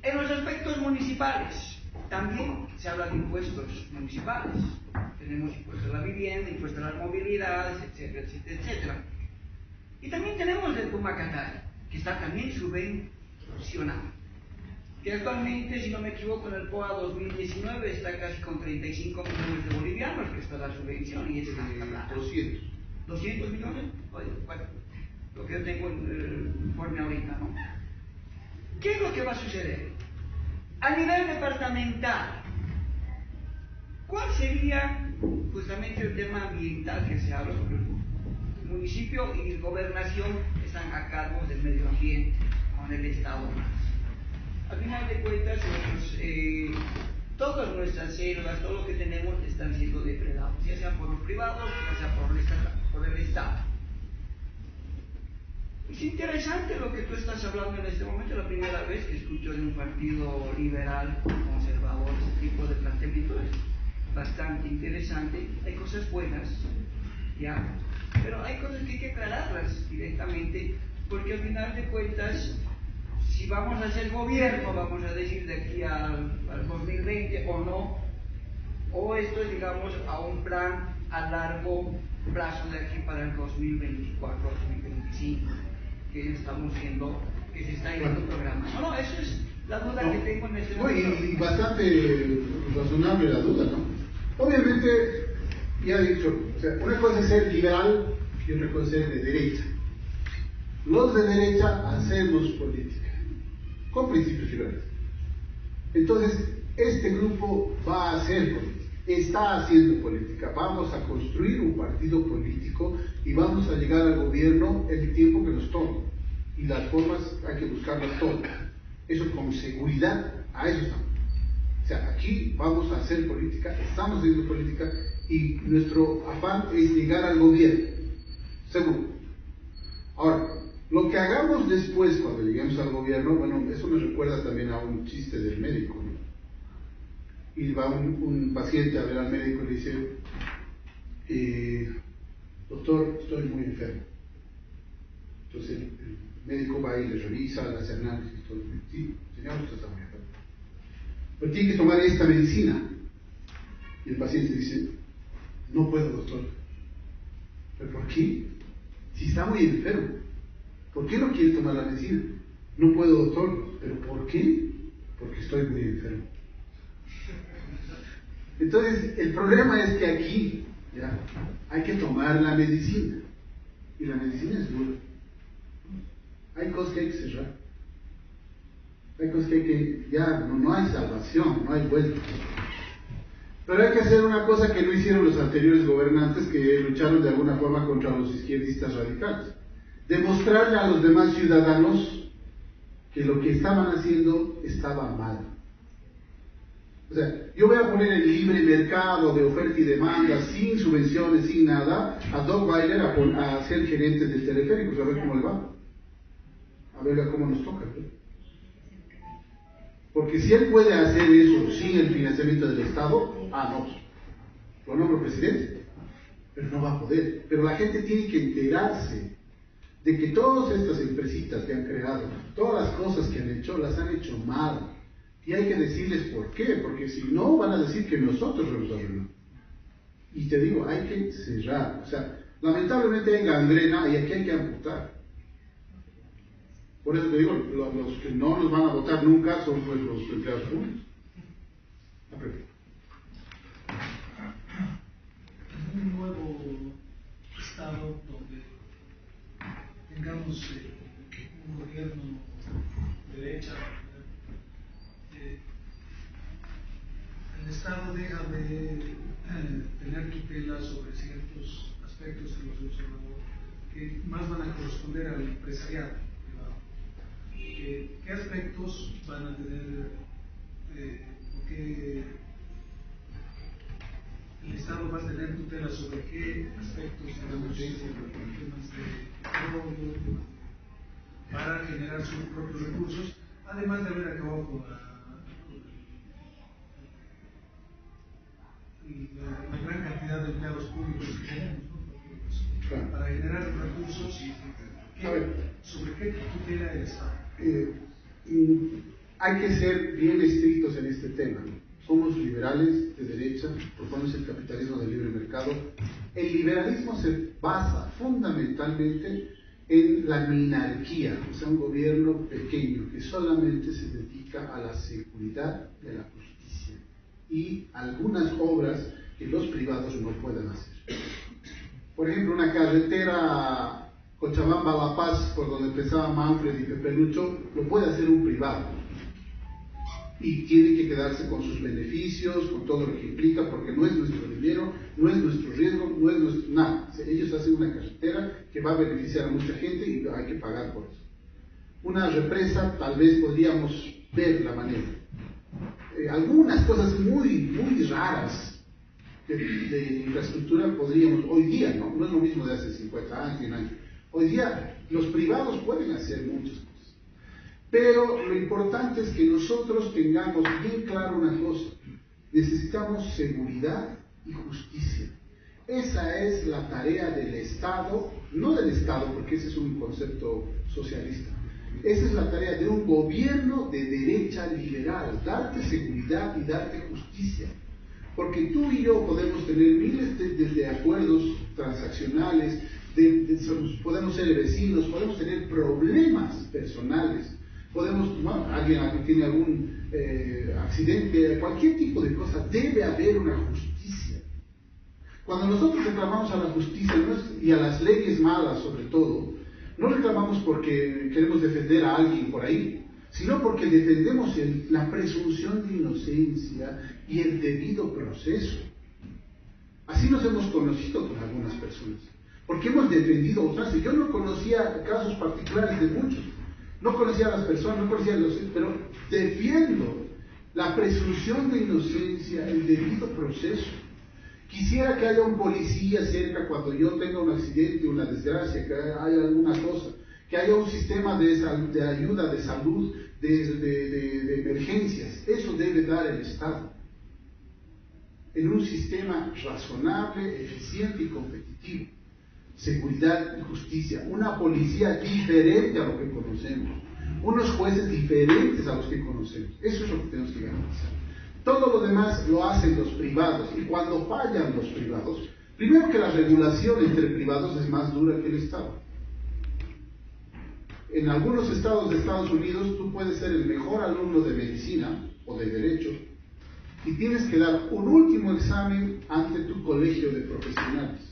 En los aspectos municipales, también se habla de impuestos municipales. Tenemos impuestos a la vivienda, impuestos a las movilidades, etcétera, etcétera, etcétera. Y también tenemos el Pumacatay, que está también subvencionado. Que actualmente, si no me equivoco, en el POA 2019 está casi con 35 millones de bolivianos que está la subvención y es una 200. ¿200 millones? Oye, bueno, lo que yo tengo en el informe ahorita, ¿no? ¿Qué es lo que va a suceder? A nivel departamental, ¿cuál sería justamente el tema ambiental que se habla sobre el municipio y gobernación están a cargo del medio ambiente, con el Estado más? Al final de cuentas, todas nuestras selvas, todo lo que tenemos están siendo depredados, ya sea por los privados, ya sea por el Estado. Es interesante lo que tú estás hablando en este momento, la primera vez que escucho de un partido liberal, conservador, ese tipo de planteamiento es bastante interesante. Hay cosas buenas, ¿ya? Pero hay cosas que hay que aclararlas directamente, porque al final de cuentas, si vamos a hacer gobierno, vamos a decir de aquí al 2020 o no, o esto es, digamos, a un plan a largo plazo de aquí para el 2024, 2025, que estamos viendo que se está yendo programando. No, eso es la duda que tengo en este momento. Y bastante razonable la duda, ¿no? Obviamente, ya he dicho, o sea, una cosa es ser liberal y otra cosa es ser de derecha. Los de derecha hacemos política, con principios liberales. Entonces, este grupo va a hacer política, está haciendo política. Vamos a construir un partido político y vamos a llegar al gobierno el tiempo que nos tome. Y las formas hay que buscarlas todas. Eso con seguridad, a eso estamos. O sea, aquí vamos a hacer política, estamos haciendo política y nuestro afán es llegar al gobierno. Seguro. Ahora, lo que hagamos después cuando lleguemos al gobierno, bueno, eso me recuerda también a un chiste del médico, ¿no? Y va un paciente a ver al médico y le dice, doctor, estoy muy enfermo. Entonces el médico va y le revisa, le hace análisis, todo. Sí, señor, usted está muy enfermo. Pero tiene que tomar esta medicina. Y el paciente dice, no puedo, doctor. ¿Pero por qué? Si está muy enfermo. ¿Por qué no quiere tomar la medicina? No puedo, doctor. ¿Pero por qué? Porque estoy muy enfermo. Entonces, el problema es que aquí ya hay que tomar la medicina. Y la medicina es dura. Hay cosas que hay que cerrar. Hay cosas que hay que... Ya, no hay salvación, no hay vuelta. Pero hay que hacer una cosa que no hicieron los anteriores gobernantes, que lucharon de alguna forma contra los izquierdistas radicales. Demostrarle a los demás ciudadanos que lo que estaban haciendo estaba mal. O sea, yo voy a poner el libre mercado de oferta y demanda, sin subvenciones, sin nada, a Doc Weiler a ser gerente del teleférico, a ver cómo le va. A ver cómo nos toca. ¿No? Porque si él puede hacer eso sin el financiamiento del Estado, no, lo nombro presidente, pero no va a poder. Pero la gente tiene que enterarse de que todas estas empresitas que han creado, todas las cosas que han hecho, las han hecho mal. Y hay que decirles por qué, porque si no van a decir que nosotros lo hemos arruinado. Y te digo, hay que cerrar. O sea, lamentablemente hay gangrena y aquí hay que amputar. Por eso te digo, los que no nos van a votar nunca son pues, los empleados públicos. En un nuevo estado donde tengamos un gobierno de derecha, el Estado deja de tener tutela sobre ciertos aspectos de los observadores que más van a corresponder al empresariado privado. ¿Qué aspectos van a tener, qué el Estado va a tener tutela sobre qué aspectos, digamos, temas de robo, para generar sus propios recursos, además de haber acabado con la gran cantidad de empleados públicos que tenemos, para generar recursos sobre qué tutela el Estado. Hay que ser bien estrictos en este tema. Somos liberales de derecha, proponemos el capitalismo del libre mercado. El liberalismo se basa fundamentalmente en la minarquía, o sea, un gobierno pequeño que solamente se dedica a la seguridad de la justicia y algunas obras que los privados no pueden hacer. Por ejemplo, una carretera Cochabamba-La Paz, por donde empezaba Manfred y Pepe Lucho, lo puede hacer un privado. Y tiene que quedarse con sus beneficios, con todo lo que implica, porque no es nuestro dinero, no es nuestro riesgo, no es nuestro nada. O sea, ellos hacen una carretera que va a beneficiar a mucha gente y hay que pagar por eso. Una represa, tal vez podríamos ver la manera. Algunas cosas muy raras de infraestructura podríamos, hoy día, ¿no? No es lo mismo de hace 50 años, 100 años. Hoy día los privados pueden hacer muchas cosas. Pero lo importante es que nosotros tengamos bien claro una cosa: necesitamos seguridad y justicia. Esa es la tarea del Estado, no del Estado, porque ese es un concepto socialista. Esa es la tarea de un gobierno de derecha liberal: darte seguridad y darte justicia. Porque tú y yo podemos tener miles de acuerdos transaccionales, podemos ser vecinos, podemos tener problemas personales. Podemos, bueno, alguien que tiene algún accidente, cualquier tipo de cosa, debe haber una justicia. Cuando nosotros reclamamos a la justicia y a las leyes malas sobre todo, no reclamamos porque queremos defender a alguien por ahí, sino porque defendemos la presunción de inocencia y el debido proceso. Así nos hemos conocido con algunas personas, porque hemos defendido otras. Yo no conocía casos particulares de muchos. No conocía a las personas, no conocía a los... pero defiendo la presunción de inocencia, el debido proceso. Quisiera que haya un policía cerca cuando yo tenga un accidente, una desgracia, que haya alguna cosa, que haya un sistema de ayuda, de salud, de emergencias. Eso debe dar el Estado, en un sistema razonable, eficiente y competitivo. Seguridad y justicia, una policía diferente a lo que conocemos, unos jueces diferentes a los que conocemos. Eso es lo que tenemos que garantizar. Todo lo demás lo hacen los privados, y cuando fallan los privados, primero que la regulación entre privados es más dura que el Estado. En algunos estados de Estados Unidos tú puedes ser el mejor alumno de medicina o de derecho y tienes que dar un último examen ante tu colegio de profesionales.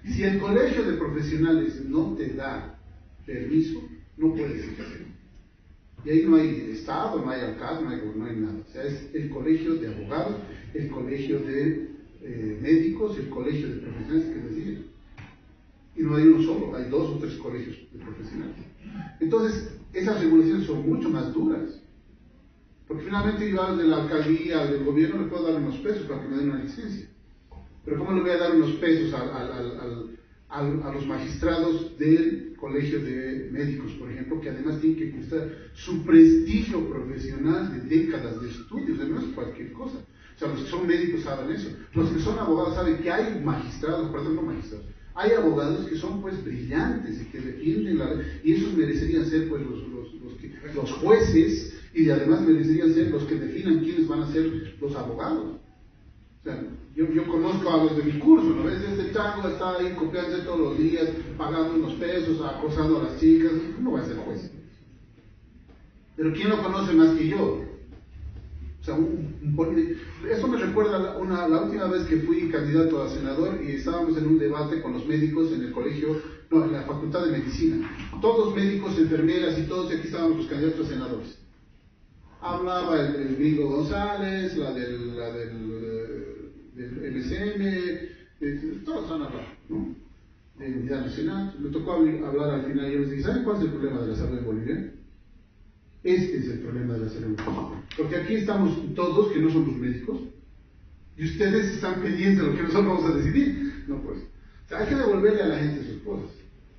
Si el colegio de profesionales no te da permiso, no puedes ejercer. Y ahí no hay Estado, no hay alcalde, no hay nada. O sea, es el colegio de abogados, el colegio de médicos, el colegio de profesionales que deciden. Y no hay uno solo, hay 2 o 3 colegios de profesionales. Entonces, esas regulaciones son mucho más duras. Porque finalmente yo de la alcaldía, del gobierno, le puedo dar unos pesos para que me den una licencia. Pero ¿cómo le voy a dar unos pesos a los magistrados del colegio de médicos, por ejemplo, que además tienen que costar su prestigio profesional de décadas de estudios? No es cualquier cosa. O sea, los que son médicos saben eso. Los que son abogados saben que hay magistrados, perdón, no magistrados, hay abogados que son pues brillantes y que defienden la ley, y esos merecerían ser pues los jueces, y además merecerían ser los que definan quiénes van a ser los abogados. O sea, yo conozco a los de mi curso, ¿no ves? Este chango está ahí copiándose todos los días, pagando unos pesos, acosando a las chicas. ¿Cómo va a ser juez? Pero ¿quién lo conoce más que yo? O sea, eso me recuerda la última vez que fui candidato a senador y estábamos en un debate con los médicos en el colegio, no, en la facultad de medicina. Todos médicos, enfermeras y todos, y aquí estábamos los candidatos a senadores. Hablaba el Gringo González, la del MSM, todos han hablado, ¿no? De Unidad Nacional. Me tocó hablar al final y yo les dije, ¿saben cuál es el problema de la salud en Bolivia? Este es el problema de la salud. Porque aquí estamos todos que no somos médicos y ustedes están pendientes de lo que nosotros vamos a decidir. No, pues. O sea, hay que devolverle a la gente sus cosas.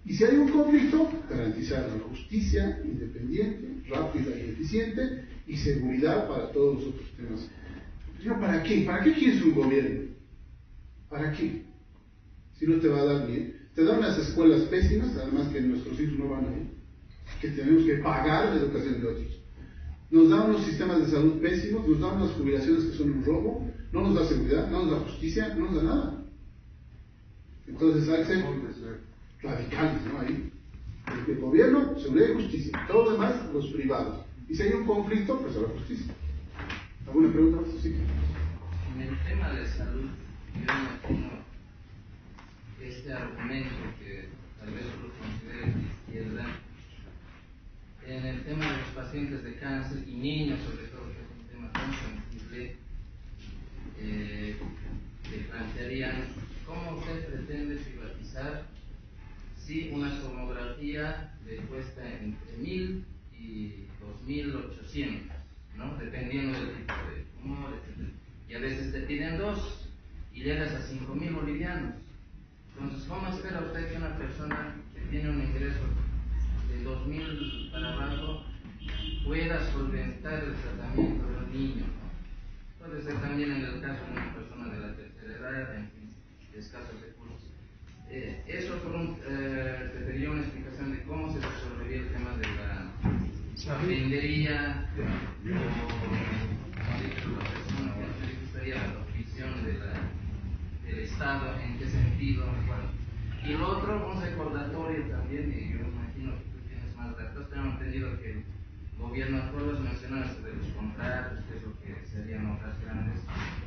Y si hay un conflicto, garantizar la justicia independiente, rápida y eficiente y seguridad para todos los otros temas. Pero ¿para qué? ¿Para qué quieres un gobierno? ¿Para qué? Si no te va a dar bien. Te da unas escuelas pésimas, además que nuestros hijos no van a ir, que tenemos que pagar la educación de otros. Nos da unos sistemas de salud pésimos, nos da unas jubilaciones que son un robo, no nos da seguridad, no nos da justicia, no nos da nada. Entonces hay que ser radicales, ¿no? Ahí. El gobierno, seguridad y justicia. Todo lo demás, los privados. Y si hay un conflicto, pues a la justicia. ¿Alguna pregunta más? Sí. En el tema de salud, yo imagino este argumento que tal vez lo considere de izquierda, en el tema de los pacientes de cáncer y niños, sobre todo, que es un tema tan sensible, le plantearían cómo usted pretende privatizar si una tomografía le cuesta entre 1.000 y 2.800, ¿no? Dependiendo del tipo de tumor, etc. Y a veces te piden 2 y llegas a 5.000 bolivianos. Entonces, ¿cómo espera usted que una persona que tiene un ingreso de 2.000 para abajo pueda solventar el tratamiento de un niño? Puede ser también en el caso de una persona de la tercera edad, en fin, de escasos recursos. Eso te pediría una explicación de cómo se resolvería el tema de la vendería o, como dice la persona, que le gustaría la provisión del Estado, en qué sentido. Bueno. Y lo otro, un recordatorio también, y yo imagino que tú tienes más datos. Tengo entendido que el gobierno actual, los mencionaste de los contratos, que es lo que serían obras grandes.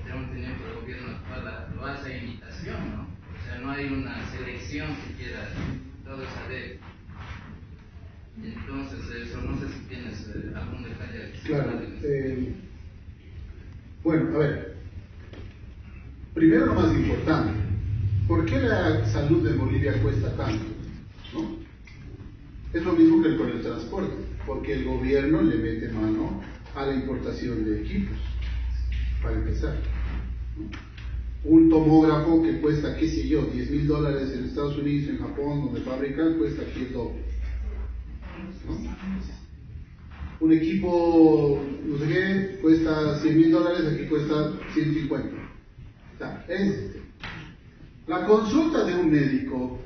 Tengo entendido que el gobierno actual lo hace a imitación, ¿no? O sea, no hay una selección siquiera, todo es a dedo. Y entonces, eso, no sé si tienes algún detalle. Claro. Bueno, a ver. Primero lo más importante, ¿por qué la salud de Bolivia cuesta tanto? ¿No? Es lo mismo que con el transporte, porque el gobierno le mete mano a la importación de equipos, para empezar, ¿no? Un tomógrafo que cuesta, qué sé yo, $10.000 en Estados Unidos, en Japón, donde fabrican, cuesta aquí el doble, ¿no? Un equipo, no sé qué, cuesta $100.000, aquí cuesta 150. La consulta de un médico,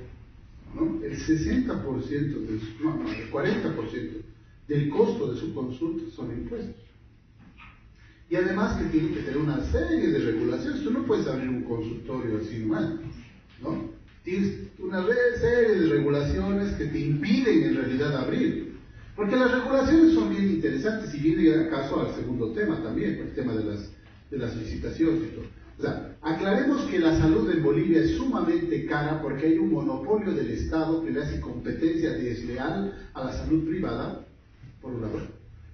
¿no? El 60%, el 40% del costo de su consulta son impuestos. Y además que tiene que tener una serie de regulaciones. Tú no puedes abrir un consultorio así nomás, ¿no? Tienes una serie de regulaciones que te impiden en realidad abrir. Porque las regulaciones son bien interesantes y viene acaso al segundo tema también, el tema de las licitaciones y todo. O sea, aclaremos que la salud en Bolivia es sumamente cara porque hay un monopolio del Estado que le hace competencia desleal a la salud privada, por un lado.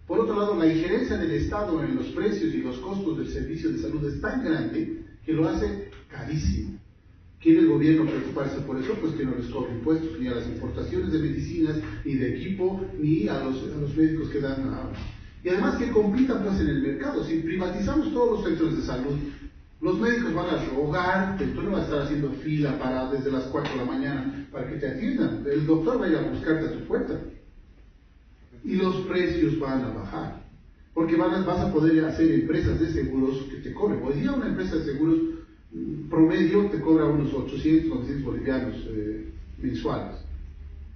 Por otro lado, la injerencia del Estado en los precios y los costos del servicio de salud es tan grande que lo hace carísimo. ¿Quiere el gobierno preocuparse por eso? Pues que no les cobre impuestos ni a las importaciones de medicinas, ni de equipo, ni a los médicos que dan. Y además que compitan pues en el mercado. Si privatizamos todos los centros de salud, los médicos van a rogar, tú no vas a estar haciendo fila desde las 4 de la mañana para que te atiendan. El doctor va a ir a buscarte a tu puerta. Y los precios van a bajar. Porque vas a poder hacer empresas de seguros que te cobren. Hoy día una empresa de seguros promedio te cobra unos 800, 900 bolivianos mensuales,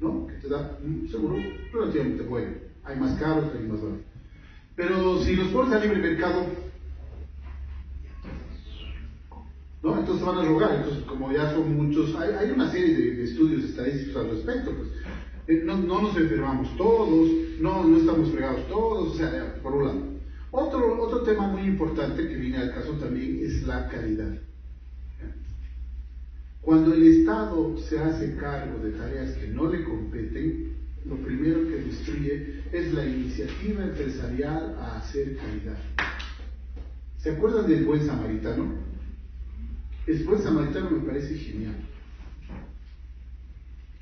¿no? Que te da un seguro relativamente bueno. Hay más caros, hay más baratos. Pero si los pones a libre mercado, ¿no? Entonces van a rogar. Entonces, como ya son muchos, hay una serie de estudios estadísticos al respecto, pues. No nos enfermamos todos, no estamos fregados todos, o sea, por un lado. Otro tema muy importante que viene al caso también es la calidad. Cuando el Estado se hace cargo de tareas que no le competen, lo primero que destruye es la iniciativa empresarial a hacer calidad. ¿Se acuerdan del buen samaritano? El buen samaritano me parece genial.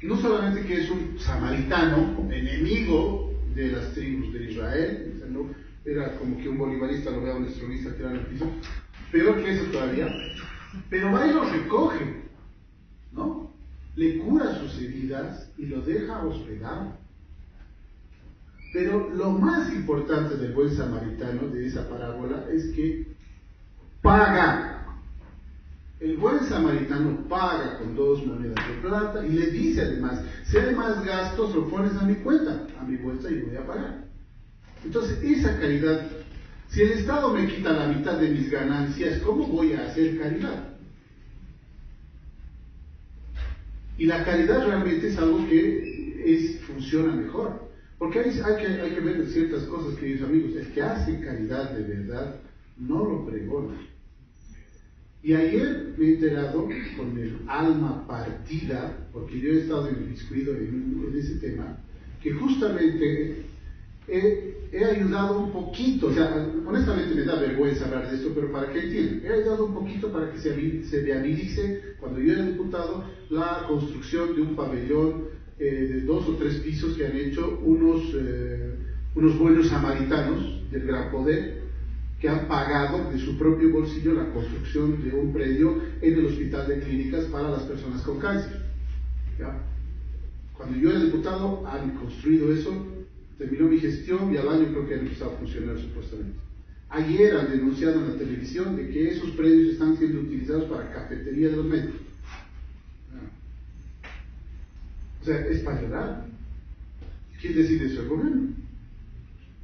No solamente que es un samaritano, enemigo de las tribus de Israel, o sea, no, era como que un bolivarista lo vea a un extremista tirar al piso, peor que eso todavía, pero va y lo recoge, ¿no? Le cura sus heridas y lo deja hospedado. Pero lo más importante del buen samaritano de esa parábola es que paga. El buen samaritano paga con 2 monedas de plata y le dice además, si hay más gastos lo pones a mi cuenta, a mi bolsa y voy a pagar. Entonces esa caridad, si el Estado me quita la mitad de mis ganancias, ¿cómo voy a hacer caridad? Y la caridad realmente es algo que funciona mejor, porque hay que ver ciertas cosas, queridos amigos. El que hace caridad de verdad no lo pregona. Y ayer me he enterado con el alma partida, porque yo he estado inmiscuido en ese tema, que justamente he ayudado un poquito, o sea, honestamente me da vergüenza hablar de esto, pero para que entiendan, he ayudado un poquito para que se viabilice, cuando yo era diputado, la construcción de un pabellón de 2 o 3 pisos que han hecho unos buenos samaritanos del gran poder, que han pagado de su propio bolsillo la construcción de un predio en el Hospital de Clínicas para las personas con cáncer. ¿Ya? Cuando yo era diputado, han construido eso, terminó mi gestión y al año creo que han empezado a funcionar supuestamente. Ayer han denunciado en la televisión de que esos predios están siendo utilizados para cafetería de los médicos. O sea, es para llorar. ¿Quién decide eso? ¿El gobierno?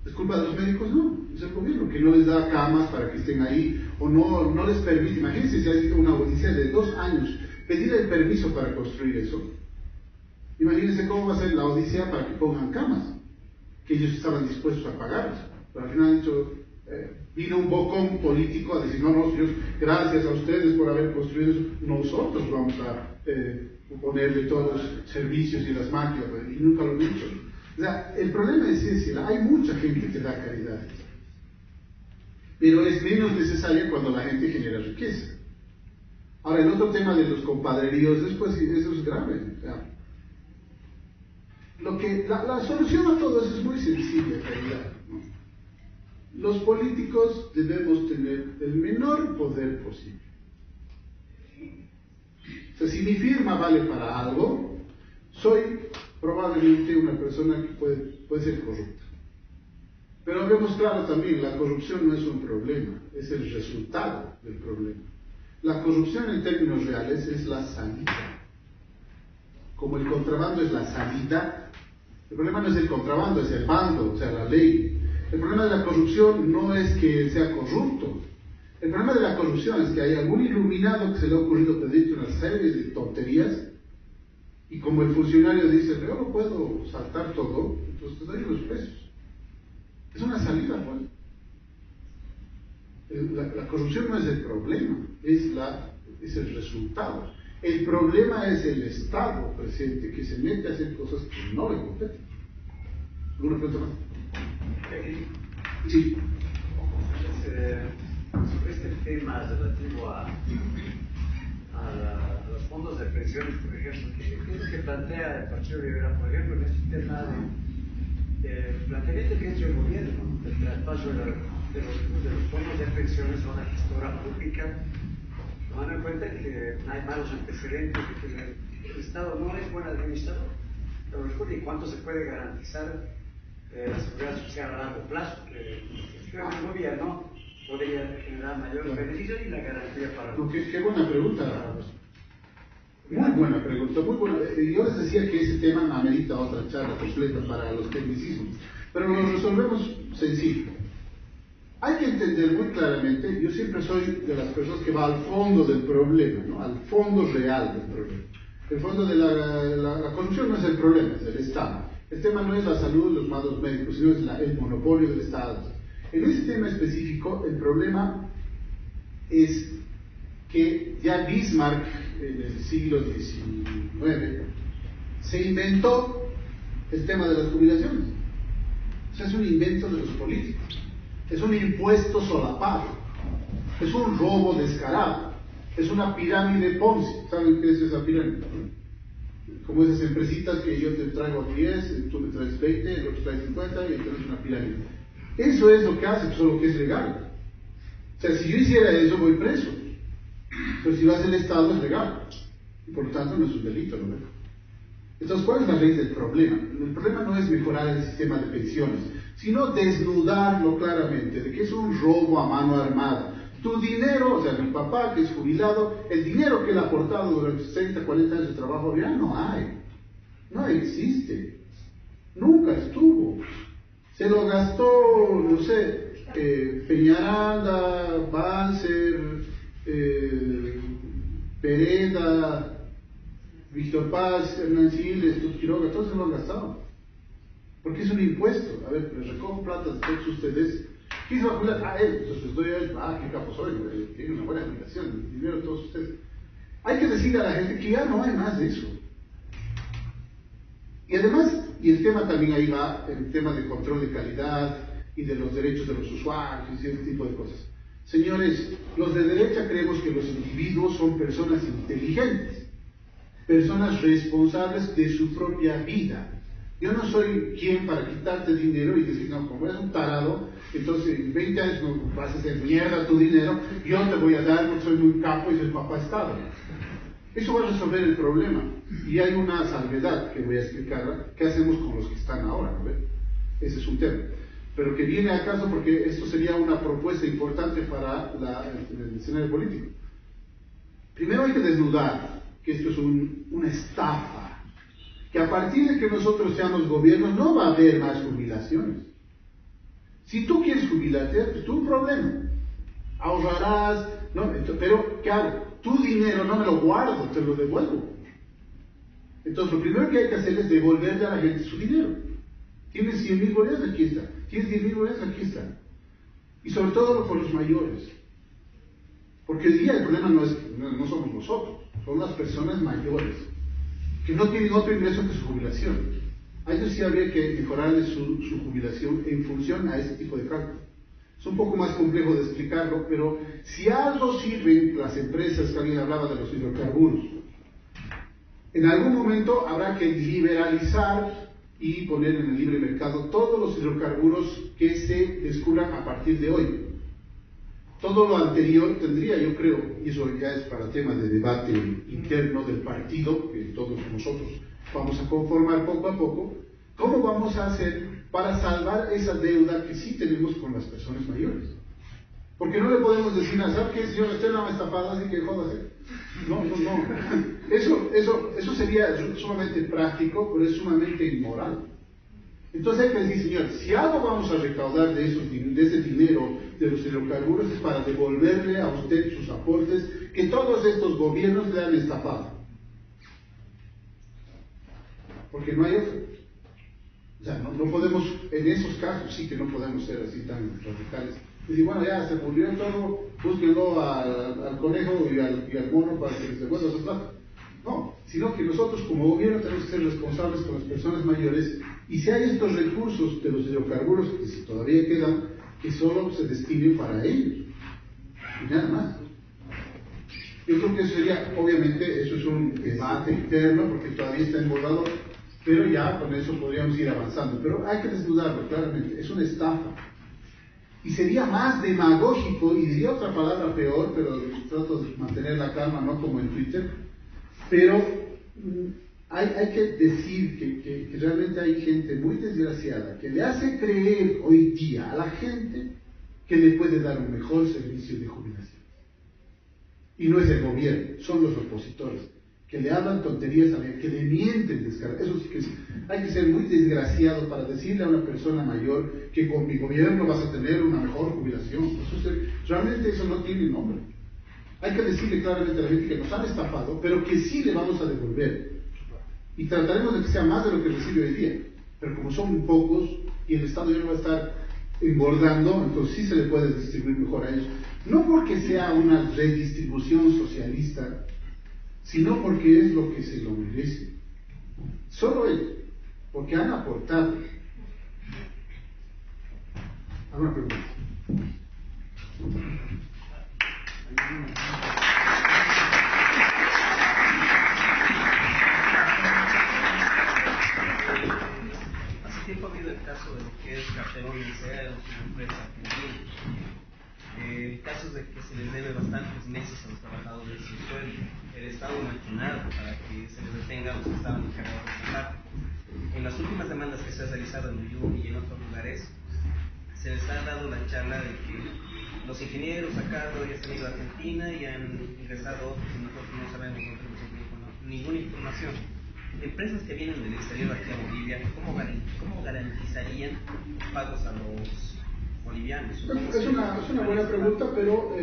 ¿Es culpa de los médicos? No, es el gobierno que no les da camas para que estén ahí o no les permite. Imagínense si hay una odisea de 2 años pedir el permiso para construir eso. Imagínense cómo va a ser la odisea para que pongan camas, que ellos estaban dispuestos a pagarlas. Pero al final han dicho, vino un bocón político a decir, no, señores, gracias a ustedes por haber construido eso, nosotros vamos a ponerle todos los servicios y las máquinas, y nunca lo han hecho. O sea, el problema es ese, hay mucha gente que da caridad, pero es menos necesaria cuando la gente genera riqueza. Ahora, el otro tema de los compadreríos, después eso es grave. O sea, la solución a todo eso es muy sencilla, en realidad, ¿no? Los políticos debemos tener el menor poder posible. O sea, si mi firma vale para algo, soy probablemente una persona que puede ser corrupta. Pero hablemos claro también, la corrupción no es un problema, es el resultado del problema. La corrupción en términos reales es la salida. Como el contrabando es la salida, el problema no es el contrabando, es el bando, o sea, la ley. El problema de la corrupción no es que sea corrupto. El problema de la corrupción es que hay algún iluminado que se le ha ocurrido pedirte una serie de tonterías y como el funcionario dice, yo no puedo saltar todo, entonces te doy los pesos. Es una salida, pues. La corrupción no es el problema, es el resultado. El problema es el Estado presente que se mete a hacer cosas que no le competen. ¿Alguna pregunta más? Sí. Sobre este tema relativo a los fondos de pensiones, por ejemplo, ¿qué es lo que plantea el Partido Liberal, por ejemplo, en este tema el planteamiento que ha hecho el gobierno del traspaso de los fondos de pensiones a una gestora pública, tomando en cuenta que hay malos antecedentes, que el Estado no es buen administrador. Pero recuerden, ¿cuánto se puede garantizar la seguridad social a largo plazo? Creo que el gobierno podría generar mayores beneficios y la garantía para los... Qué buena pregunta. Muy buena pregunta, muy buena. Yo les decía que ese tema amerita otra charla completa para los tecnicismos, pero lo resolvemos sencillo. Hay que entender muy claramente, yo siempre soy de las personas que va al fondo del problema, ¿no? Al fondo real del problema. El fondo de la corrupción no es el problema, es el Estado. El tema no es la salud, los malos médicos, sino es el monopolio del Estado. En ese tema específico, el problema es que ya Bismarck, en el siglo XIX, se inventó el tema de las jubilaciones. O sea, es un invento de los políticos. Es un impuesto solapado. Es un robo descarado. Es una pirámide Ponzi. ¿Saben qué es esa pirámide? Como esas empresitas que yo te traigo 10, tú me traes 20, el otro trae 50 y entonces es una pirámide. Eso es lo que hace, solo que es legal. O sea, si yo hiciera eso, voy preso. Pero si lo hace el Estado, es legal. Y por lo tanto, no es un delito, ¿no? Entonces, ¿cuál es la raíz del problema? El problema no es mejorar el sistema de pensiones, sino desnudarlo claramente, de que es un robo a mano armada. Tu dinero, o sea, mi papá que es jubilado, el dinero que él ha aportado durante 60, 40 años de trabajo, ya no hay. No existe. Nunca estuvo. Se lo gastó, no sé, Peñaranda, Banzer, Pereda, Víctor Paz, Hernán Siles, Quiroga, todos se lo han gastado. Porque es un impuesto. A ver, les recojo plata de todos ustedes. ¿Quién se va a jubilar? Ah, él. Entonces les doy a él. Ah, qué capo soy. Tiene una buena jubilación. El dinero de todos ustedes. Hay que decirle a la gente que ya no hay más de eso. Y además, y el tema también ahí va, el tema de control de calidad y de los derechos de los usuarios y ese tipo de cosas. Señores, los de derecha creemos que los individuos son personas inteligentes, personas responsables de su propia vida. Yo no soy quien para quitarte dinero y decir, no, como eres un tarado, entonces en 20 años no vas a hacer mierda tu dinero, yo te voy a dar porque soy muy capo y soy papá Estado. Eso va a resolver el problema. Y hay una salvedad que voy a explicar, ¿qué hacemos con los que están ahora? ¿No? Ese es un tema. Pero que viene al caso porque esto sería una propuesta importante para el escenario político. Primero hay que desnudar que esto es una estafa, que a partir de que nosotros seamos gobiernos no va a haber más jubilaciones. Si tú quieres jubilarte, pues tú un problema. Ahorrarás, ¿no? Pero ¿qué hago? Tu dinero no me lo guardo, te lo devuelvo. Entonces lo primero que hay que hacer es devolverle a la gente su dinero. Tienes 100,000 bolívares, aquí está. Tienes 10,000 bolívares, aquí está. Y sobre todo por los mayores. Porque hoy día el problema no somos nosotros, son las personas mayores, que no tienen otro ingreso que su jubilación. A ellos sí habría que mejorarles su jubilación en función a ese tipo de cálculo. Es un poco más complejo de explicarlo, pero si algo sirven las empresas, que alguien hablaba de los hidrocarburos, en algún momento habrá que liberalizar y poner en el libre mercado todos los hidrocarburos que se descubran a partir de hoy. Todo lo anterior tendría, yo creo, y eso ya es para temas de debate interno del partido, que todos nosotros vamos a conformar poco a poco, ¿cómo vamos a hacer para salvar esa deuda que sí tenemos con las personas mayores? Porque no le podemos decir, ¿sabe qué, señor? Usted no me está pagando, así que jódase. No. Eso sería sumamente práctico, pero es sumamente inmoral. Entonces hay que decir, señor, si algo vamos a recaudar de ese dinero de los hidrocarburos es para devolverle a usted sus aportes que todos estos gobiernos le han estafado. Porque no hay otro. O sea, no podemos, en esos casos sí que no podemos ser así tan radicales. Y bueno, ya se murió todo, búsquenlo al conejo y al mono para que les devuelva su plata. No, sino que nosotros como gobierno tenemos que ser responsables con las personas mayores, y si hay estos recursos de los hidrocarburos que si todavía quedan, que solo se destinen para ellos y nada más. Yo creo que eso sería, obviamente, eso es un debate interno porque todavía está en borrador, pero ya con eso podríamos ir avanzando. Pero hay que desnudarlo claramente, es una estafa. Y sería más demagógico, y diría otra palabra peor, pero trato de mantener la calma, no como en Twitter, pero hay que decir que realmente hay gente muy desgraciada que le hace creer hoy día a la gente que le puede dar un mejor servicio de jubilación. Y no es el gobierno, son los opositores, que le hablan tonterías a la que le mienten descarado. Eso sí que hay que ser muy desgraciado para decirle a una persona mayor que con mi gobierno vas a tener una mejor jubilación. Realmente eso no tiene nombre. Hay que decirle claramente a la gente que nos han estafado, pero que sí le vamos a devolver. Y trataremos de que sea más de lo que recibe hoy día. Pero como son muy pocos y el Estado ya no va a estar engordando, entonces sí se le puede distribuir mejor a ellos. No porque sea una redistribución socialista, sino porque es lo que se lo merece. Solo ellos, porque han aportado. ¿Alguna pregunta? Hace tiempo ha habido el caso de lo que es Cartelón Licea, una empresa argentina. Casos de que se les debe bastantes meses a los trabajadores sin sueldo. El Estado no ha hecho nada para que se les detenga a los que estaban encargados de trabajar. En las últimas demandas que se han realizado en Uyuni y en otros lugares, se les ha dado la charla de que los ingenieros acá ya se han ido a Argentina y han ingresado otros y nosotros no sabemos, no tenemos ninguna información. Empresas que vienen del exterior aquí a Bolivia, ¿cómo garantizarían pagos a los bolivianos? Es una buena pregunta, pero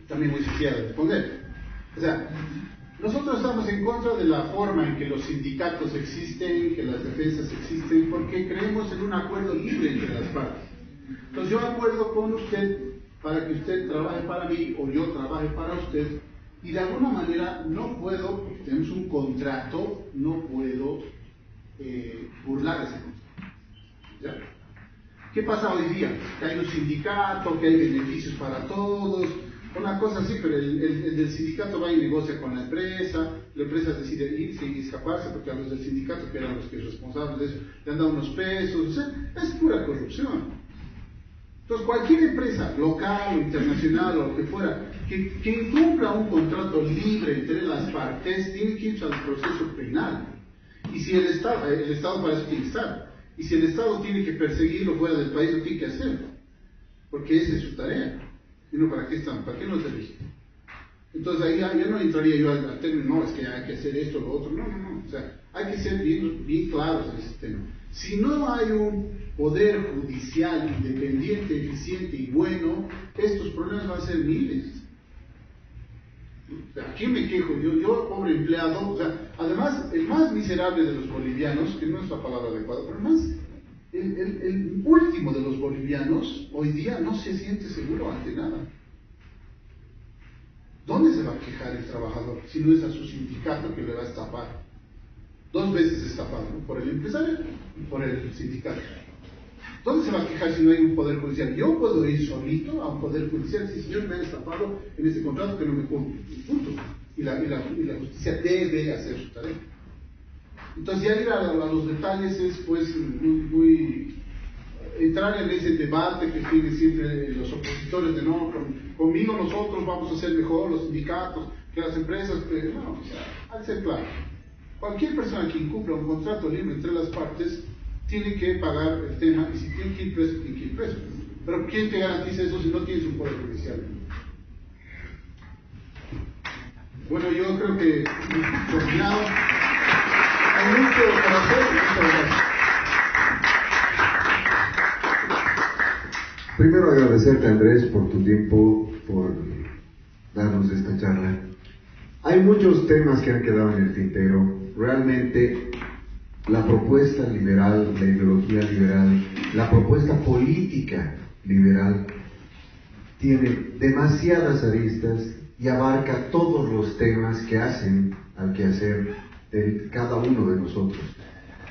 también muy sencilla de responder. O sea, nosotros estamos en contra de la forma en que los sindicatos existen, que las defensas existen, porque creemos en un acuerdo libre entre las partes. Entonces yo acuerdo con usted para que usted trabaje para mí o yo trabaje para usted, y de alguna manera no puedo, porque tenemos un contrato, no puedo burlar ese contrato. ¿Ya? ¿Qué pasa hoy día? Que hay un sindicato, que hay beneficios para todos, una cosa así, pero el del sindicato va y negocia con la empresa decide irse y escaparse, porque a los del sindicato, que eran los que responsables de eso, le han dado unos pesos, o sea, es pura corrupción. Entonces, cualquier empresa, local o internacional o lo que fuera, que incumpla un contrato libre entre las partes, tiene que irse al proceso penal. Y si el Estado para eso tiene que estar. Y si el Estado tiene que perseguirlo fuera del país, lo tiene que hacer. Porque esa es su tarea. Y no, ¿para qué están? ¿Para qué no se elige? Entonces ahí ya no entraría yo al término, no, es que hay que hacer esto o lo otro. No. O sea, hay que ser bien claros en ese tema. Si no hay un poder judicial independiente, eficiente y bueno, estos problemas van a ser miles. O sea, ¿a quién me quejo? Yo pobre empleado, o sea, además, el más miserable de los bolivianos, que no es la palabra adecuada, pero más, el último de los bolivianos, hoy día no se siente seguro ante nada. ¿Dónde se va a quejar el trabajador si no es a su sindicato que le va a estafar? 2 veces estafado, ¿no? Por el empresario y por el sindicato. ¿Dónde se va a quejar si no hay un poder judicial? Yo puedo ir solito a un poder judicial si el señor me ha estafado en este contrato que no me cumple. Punto. Y la justicia debe hacer su tarea. Entonces ya ir a los detalles es pues muy entrar en ese debate que tienen siempre los opositores de no, conmigo nosotros vamos a ser mejor, los sindicatos, que las empresas, no, o sea, hay que ser claro. Cualquier persona que incumpla un contrato libre entre las partes tiene que pagar el tema, y si tiene que ir preso, tiene que ir preso. Pero ¿quién te garantiza eso si no tienes un poder judicial? Bueno, yo creo que terminado. Hay mucho para hacer. Muchas gracias. Primero agradecerte, Andrés, por tu tiempo, por darnos esta charla. Hay muchos temas que han quedado en el tintero. Realmente la propuesta liberal, la ideología liberal, la propuesta política liberal tiene demasiadas aristas y abarca todos los temas que hacen al quehacer de cada uno de nosotros.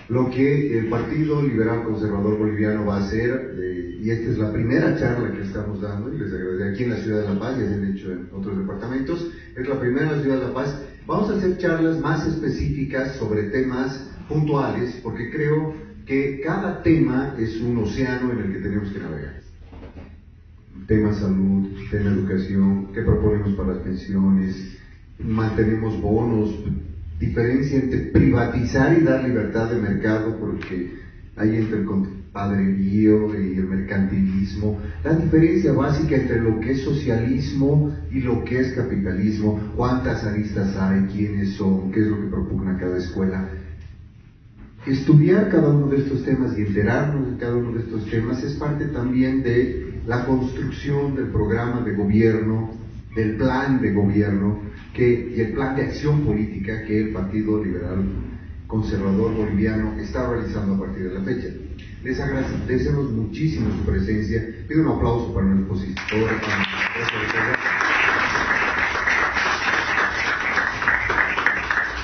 Lo que el Partido Liberal Conservador Boliviano va a hacer, y esta es la primera charla que estamos dando, y les agradezco aquí en la ciudad de La Paz, ya se han hecho en otros departamentos, es la primera en la ciudad de La Paz, Vamos a hacer charlas más específicas sobre temas puntuales, porque creo que cada tema es un océano en el que tenemos que navegar. Tema salud, tema educación, qué proponemos para las pensiones, mantenemos bonos, diferencia entre privatizar y dar libertad de mercado, porque ahí entra el compadrerío y el mercantilismo, la diferencia básica entre lo que es socialismo y lo que es capitalismo, cuántas aristas hay, quiénes son, qué es lo que propugna cada escuela. Estudiar cada uno de estos temas y enterarnos de cada uno de estos temas es parte también de la construcción del programa de gobierno, del plan de gobierno y el plan de acción política que el Partido Liberal Conservador Boliviano está realizando a partir de la fecha. Les agradecemos muchísimo su presencia. Pido un aplauso para nuestro expositor.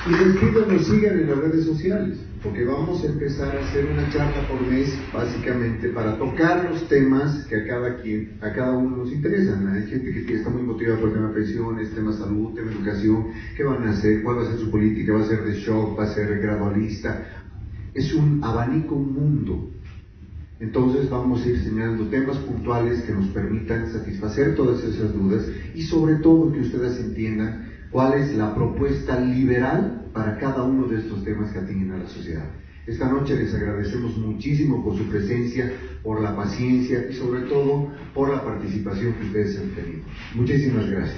Y les pido nos sigan en las redes sociales, porque vamos a empezar a hacer una charla por mes, básicamente para tocar los temas que a cada uno nos interesan. Hay gente que está muy motivada por el tema de pensiones, tema salud, tema educación, qué van a hacer, cuál va a ser su política, va a ser de shock, va a ser gradualista. Es un abanico, un mundo. Entonces vamos a ir señalando temas puntuales que nos permitan satisfacer todas esas dudas y sobre todo que ustedes entiendan cuál es la propuesta liberal para cada uno de estos temas que atienden a la sociedad. Esta noche les agradecemos muchísimo por su presencia, por la paciencia y sobre todo por la participación que ustedes han tenido. Muchísimas gracias.